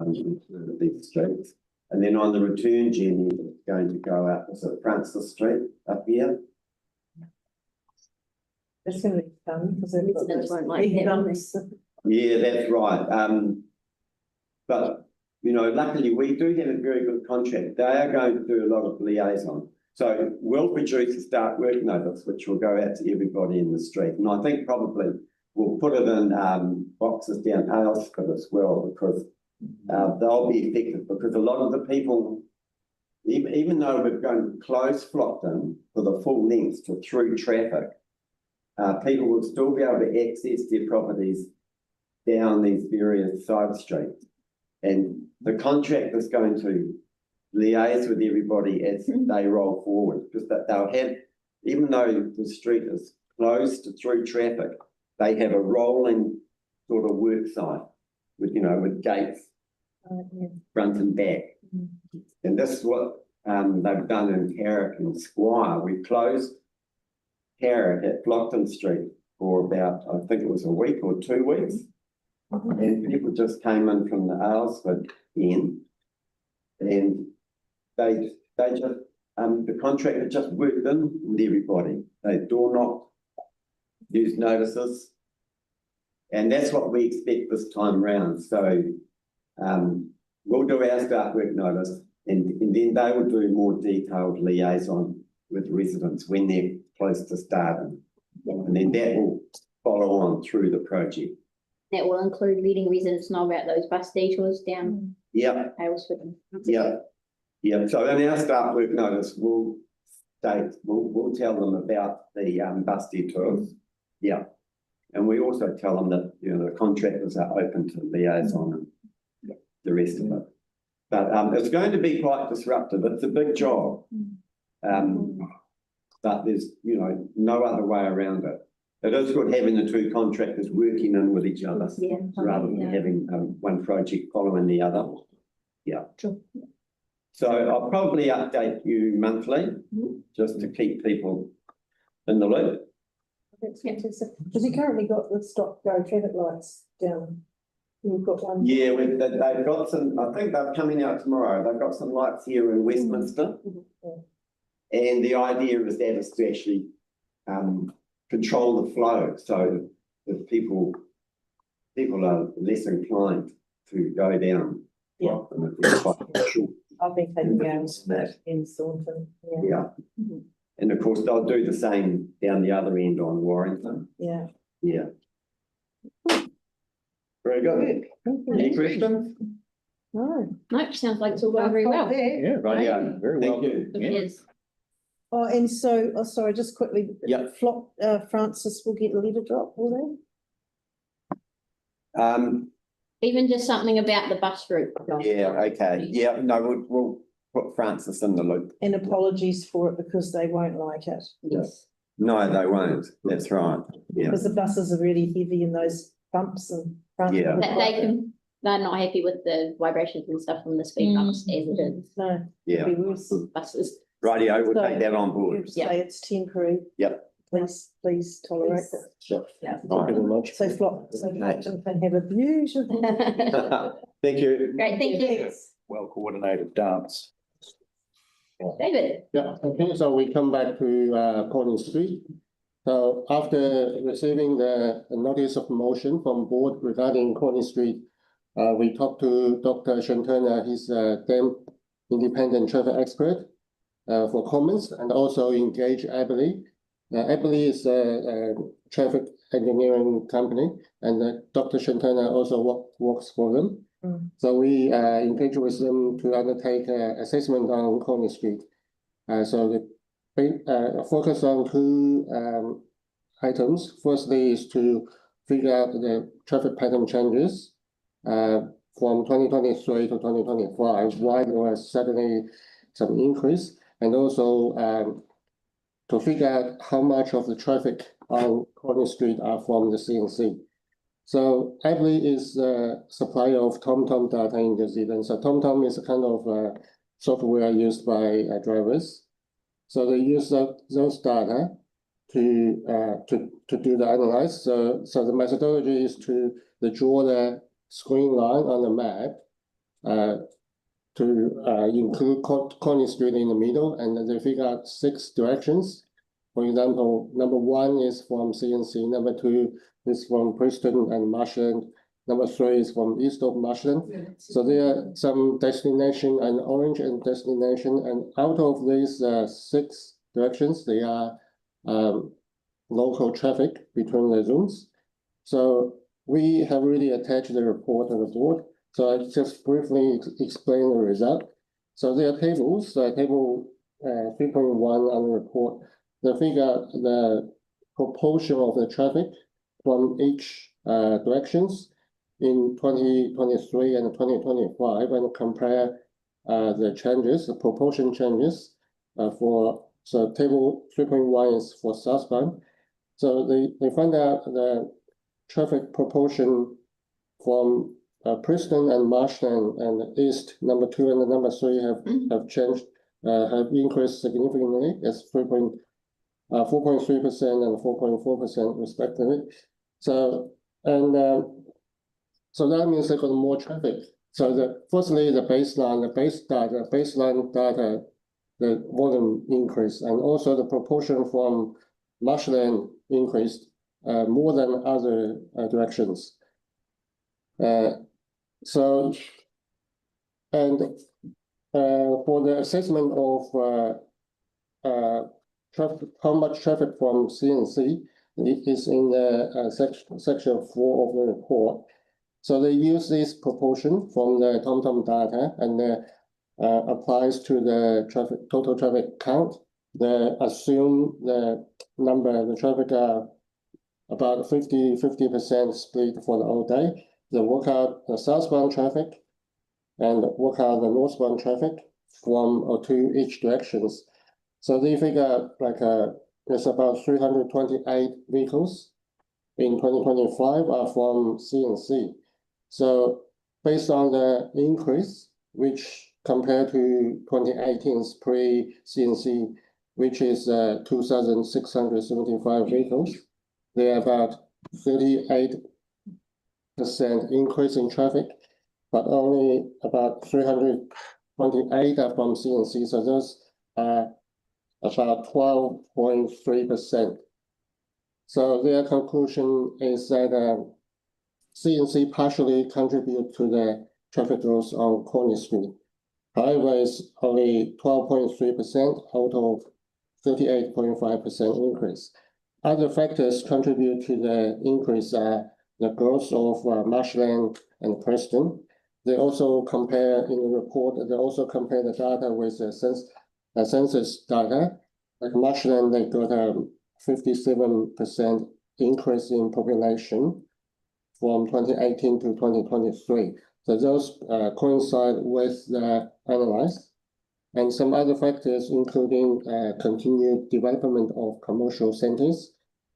these streets. And then on the return journey, it's going to go up, is it Francis Street up here? It's going to be fun because Residents won't like big that, won't bumps. Yeah, that's right. But, you know, luckily we do have a very good contract. They are going to do a lot of liaison. So we'll produce a start work notice, which will go out to everybody in the street. And I think probably we'll put it in boxes down Aylesford as well, because they'll be effective, because a lot of the people, even though we're going to close Flockton for the full length to through traffic, people will still be able to access their properties down these various side streets. And the contractor is going to liaise with everybody as they roll forward, because they'll have, even though the street is closed to through traffic, they have a rolling sort of work site with, you know, with gates front and back. And this is what they've done in Carrick and Squire. We closed Carrick at Flockton Street for about, I think it was a week or 2 weeks. And people just came in from the Aylesford end, and they just the contractor just worked in with everybody. They door knocked, used notices, and that's what we expect this time round. So we'll do our start work notice, and then they will do more detailed liaison with residents when they're close to starting, and then that will follow on through the project. That will include letting residents know about those bus detours down Aylesford. Yeah. So in our start work notice, we'll tell them about the bus detours. Yeah. And we also tell them that, you know, the contractors are open to liaison and the rest of it. But it's going to be quite disruptive. It's a big job. But there's, you know, no other way around it. It is good having the two contractors working in with each other rather than having one project following the other. Yeah. True. So I'll probably update you monthly just to keep people in the loop. That's fantastic. Because you currently got the stop go traffic lights down. You've got one. Yeah, they've got some, I think they're coming out tomorrow. They've got some lights here in Westminster. And the idea is that is to actually control the flow. So if people are less inclined to go down. Yeah. I've been taking down in Thornton. Yeah. And of course, they'll do the same down the other end on Warrington. Yeah. Yeah. Very good. Any questions? No. No, sounds like it's all going very well. Yeah, right. Yeah, very well. Thank you. Yes. Oh, and so, sorry, just quickly. Yeah. Francis will get a letter drop, will they? Even just something about the bus route. Yeah, okay. Yeah, no, we'll put Francis in the loop. And apologies for it because they won't like it. Yes. No, they won't. That's right. Yeah. Because the buses are really heavy in those bumps and. Yeah. They're not happy with the vibrations and stuff from the speed bumps as it is. No. Yeah. It'll be worse. Buses. Rightio, we'll So, take that on board. You'll say it's temporary. Yep. Please tolerate it. Sure. Yeah. Thank you very much. So Flockton can have a beautiful. Thank you. Great, thank you. Well coordinated dance. David. Yeah, okay, so we come back to Collins Street. So after receiving the notice of motion from board regarding Collins Street, we talked to Dr. Shantana, he's a DEM independent traffic expert, for comments, and also engage Abilene. Abilene is a traffic engineering company, and Dr. Shantana also works for them. So we engage with them to undertake an assessment on Collins Street. So the focus on two items. Firstly is to figure out the traffic pattern changes from 2023 to 2025, why there was suddenly some increase, and also to figure out how much of the traffic on Collins Street are from the CNC. So Abilene is a supplier of TomTom data in New Zealand. So TomTom is a kind of software used by drivers. So they use those data to do the analyze. So the methodology is to draw the screen line on the map to include Connie Street in the middle, and they figure out 6 directions. For example, number 1 is from CNC, number 2 is from Preston and Marshland, number 3 is from east of Marshland. So there are some destination and orange and destination, and out of these 6 directions, there are local traffic between the zones. So we have really attached the report to the board. So I just briefly explain the result. So there are tables, table 3.1 on the report. They figure the proportion of the traffic from each directions in 2023 and 2025, and compare the changes, the proportion changes so table 3.1 is for southbound. So they find out the traffic proportion from Preston and Marshland and East, number 2 and the number 3 have changed, have increased significantly. It's 4.3% and 4.4% respectively. So so that means they got more traffic. So firstly, the baseline data, the volume increased, and also the proportion from Marshland increased more than other directions. So, and for the assessment of traffic, how much traffic from CNC, it is in the section 4 of the report. So they use this proportion from the TomTom data and applies to the total traffic count. They assume the traffic are about 50% split for the whole day. They work out the southbound traffic and work out the northbound traffic from or to each directions. So they figure like there's about 328 vehicles in 2025 are from CNC. So based on the increase, which compared to 2018's pre-CNC, which is 2,675 vehicles, there are about 38% increase in traffic, but only about 328 are from CNC. So those are about 12.3%. So their conclusion is that CNC partially contribute to the traffic growth on Connie Street. However, it's only 12.3% out of 38.5% increase. Other factors contribute to the increase are the growth of Marshland and Preston. They also compare in the report, they also compare the data with the census data. Like Marshland, they got a 57% increase in population from 2018 to 2023. So those coincide with the analyzed. And some other factors, including continued development of commercial centers,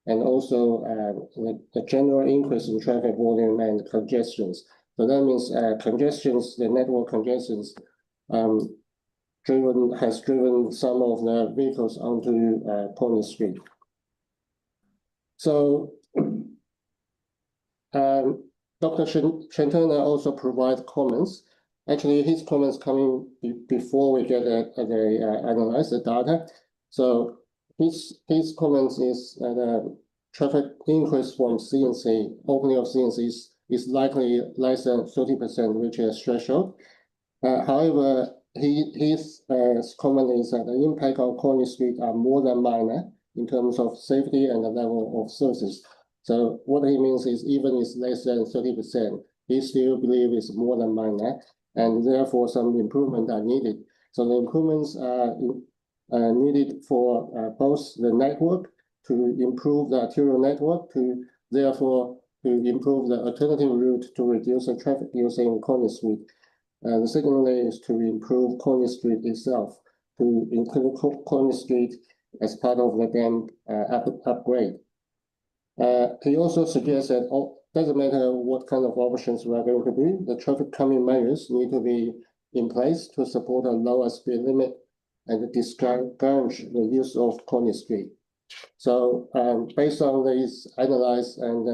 and also the general increase in traffic volume and congestions. So that means congestions, the network congestions, has driven some of the vehicles onto Connie Street. So Dr. Chantana also provides comments. Actually, his comments coming before we get analyze the data. So his comments is that traffic increase from CNC, opening of CNC is likely less than 30%, which is threshold. However, his comment is that the impact on Connie Street are more than minor in terms of safety and the level of services. So what he means is even it's less than 30%, he still believes it's more than minor, and therefore some improvement are needed. So the improvements are needed for both the network to improve the arterial network, to therefore to improve the alternative route to reduce the traffic using Connie Street. The secondly is to improve Connie Street itself, to include Connie Street as part of the dam upgrade. He also suggests that doesn't matter what kind of options we are going to do, the traffic calming measures need to be in place to support a lower speed limit and discourage the use of Connie Street. So based on these analyzed and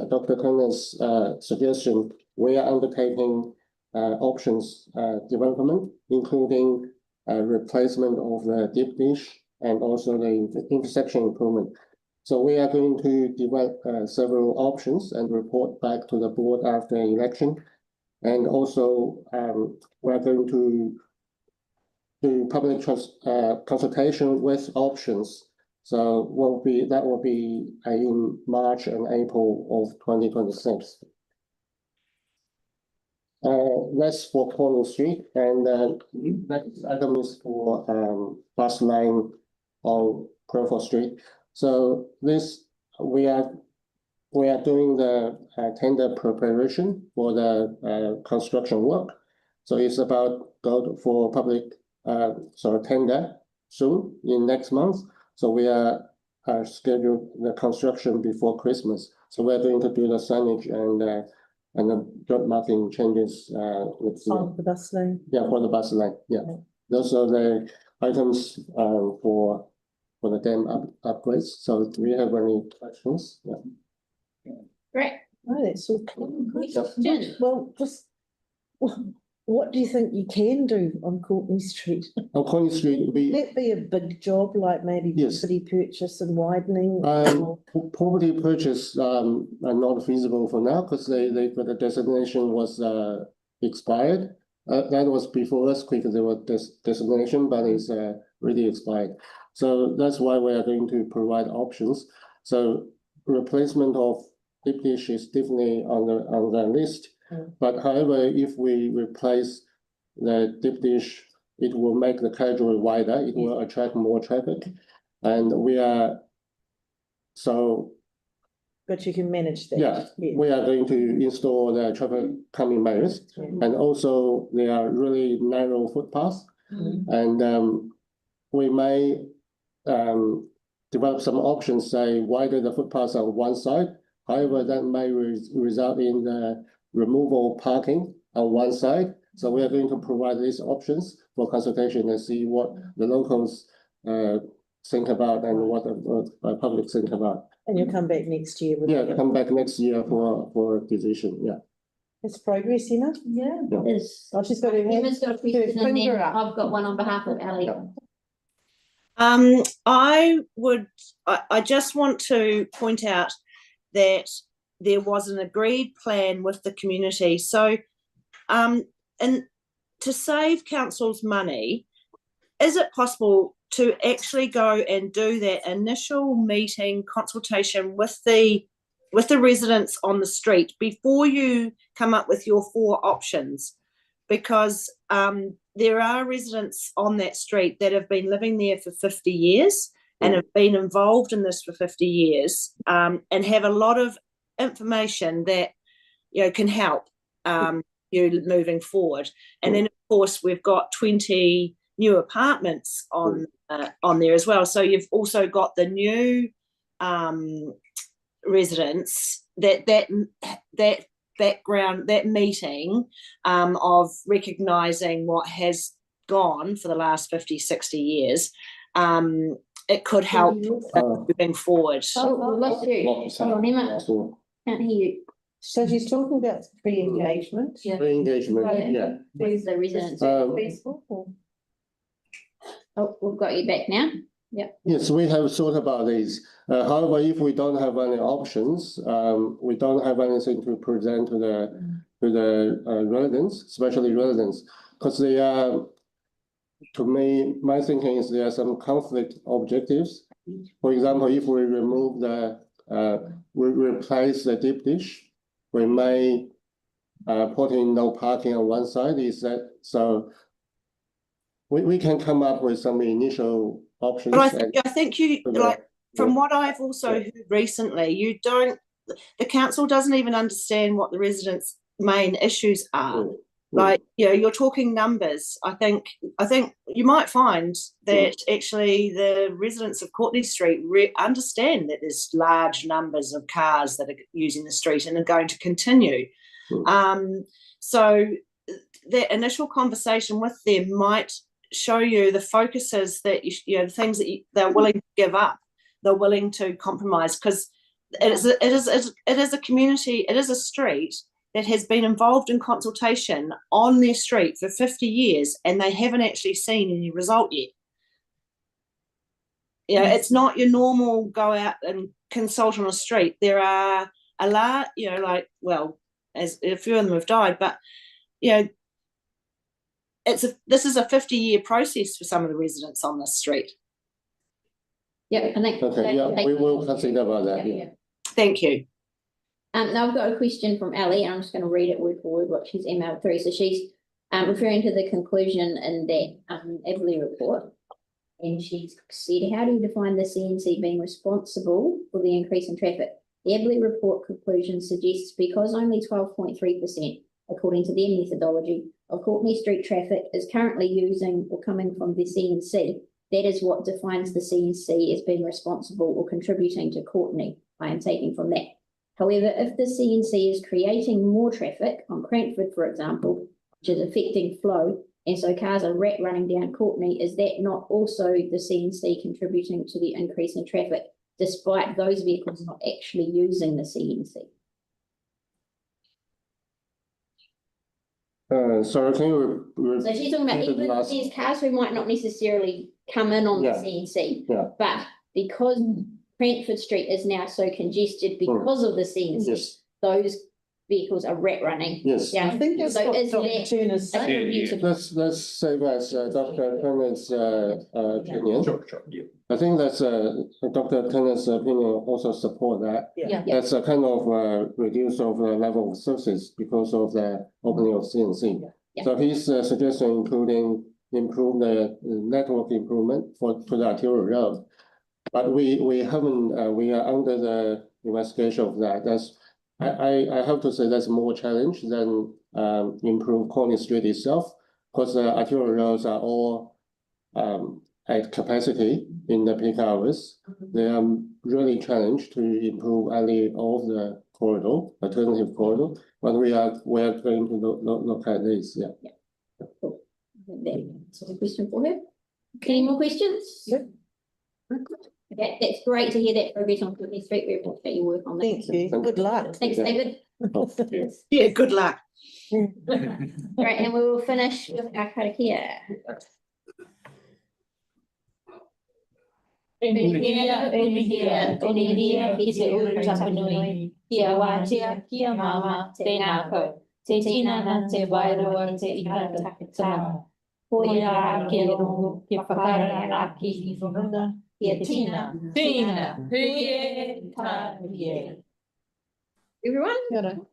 Dr. Turner's suggestion, we are undertaking options development, including replacement of the deep dish and also the intersection improvement. So we are going to develop several options and report back to the board after election. And also we are going to do public consultation with options. So that will be in March and April of 2026. That's for Cornwall Street, and next item is for bus line on Crawford Street. So this we are doing the tender preparation for the construction work. So it's about go for public tender soon in next month. So we are scheduled the construction before Christmas. So we're going to do the signage and the dot marking changes On the bus lane. Yeah, for the bus line. Yeah, those are the items for the dam upgrades. So do we have any questions? Yeah. Great. Oh, that's all. Jen. Well, just what do you think you can do on Courtney Street? On Courtney Street, Would that be a big job, like maybe property purchase and widening? Property purchase are not feasible for now because the designation was expired. That was before earthquake. There was designation, but it's really expired. So that's why we are going to provide options. So replacement of deep dish is definitely on the list. But however, if we replace the deep dish, it will make the carriageway wider. It will attract more traffic, and we are so. But you can manage that. Yeah, we are going to install the traffic calming mirrors, and also they are really narrow footpaths, and we may develop some options, say wider the footpaths on one side. However, that may result in the removal parking on one side. So we are going to provide these options for consultation and see what the locals think about and what the public think about. And you'll come back next year with come back next year for a decision. Yeah. It's progress, Emma? Yeah. Is she's got her hand. Emma's got a question and then I've got one on behalf of Ali. I just want to point out that there was an agreed plan with the community. So, and to save council's money, is it possible to actually go and do that initial meeting consultation with the residents on the street before you come up with your 4 options? Because there are residents on that street that have been living there for 50 years and have been involved in this for 50 years and have a lot of information that can help you moving forward. And then of course we've got 20 new apartments on there as well. So you've also got the new residents that background, that meeting of recognising what has gone for the last 50, 60 years. It could help moving forward. Lost you. Emma. Can't hear you. So she's talking about pre-engagement. Pre-engagement, yeah. Where's the residents? Oh, we've got you back now. Yep. Yes, we have thought about these. However, if we don't have any options, we don't have anything to present to the residents, especially residents, because they are. To me, my thinking is there are some conflict objectives. For example, if we remove we replace the deep dish, we may put in no parking on one side. Is that so? We can come up with some initial options. But I think you like from what I've also heard recently, the council doesn't even understand what the residents' main issues are. Like, you're talking numbers. I think you might find that actually the residents of Courtney Street understand that there's large numbers of cars that are using the street and are going to continue. So that initial conversation with them might show you the focuses that the things that they're willing to give up, they're willing to compromise, because it is a community, it is a street that has been involved in consultation on their street for 50 years and they haven't actually seen any result yet. You know, it's not your normal go out and consult on a street. There are a lot, you know, like, well, as a few of them have died, but you know, this is a 50-year process for some of the residents on this street. Yeah, I think. Okay, yeah, we will consider about that, yeah. Thank you. Now I've got a question from Ali, and I'm just going to read it word for word what she's emailed through. So she's referring to the conclusion in that Everly report, and she's said, how do you define the CNC being responsible for the increase in traffic? The Everly report conclusion suggests because only 12.3%, according to their methodology, of Courtenay Street traffic is currently using or coming from the CNC, that is what defines the CNC as being responsible or contributing to Courtenay. I am taking from that. However, if the CNC is creating more traffic on Crankford, for example, which is affecting flow, and so cars are running down Courtenay, is that not also the CNC contributing to the increase in traffic, despite those vehicles not actually using the CNC? Sorry, can you So she's talking about even these cars who might not necessarily come in on the CNC, but because Crankford Street is now so congested because of the CNC, those vehicles are running. Yes. Yeah. I think that's So what is Dr. that Turner's saying. Let's say that's Dr. Turner's opinion. Sure, yeah. I think that's Dr. Turner's opinion also support that. Yeah. That's a kind of reduce of the level of services because of the opening of CNC. So his suggestion including improve the network improvement to the arterial road. But we haven't, we are under the investigation of that. That's, I have to say that's more challenge than improve Courtenay Street itself, because the arterial roads are all at capacity in the peak hours. They are really challenged to improve any of the corridor, alternative corridor, but we are going to look at this, yeah. Cool. That's a question for her. Any more questions? Yep. Okay, that's great to hear that progress on Courtenay Street. We appreciate your work on that. Thank you. Good luck. Thanks, David. Yeah, good luck. Right, and we will finish with our karakia. Kia watia, kia mama, te nako, te tina na te wairoa te ikata takatana. Hoia kia rongo, kia whakara a ki i whakunda, kia tina, huie, ta huie. Everyone?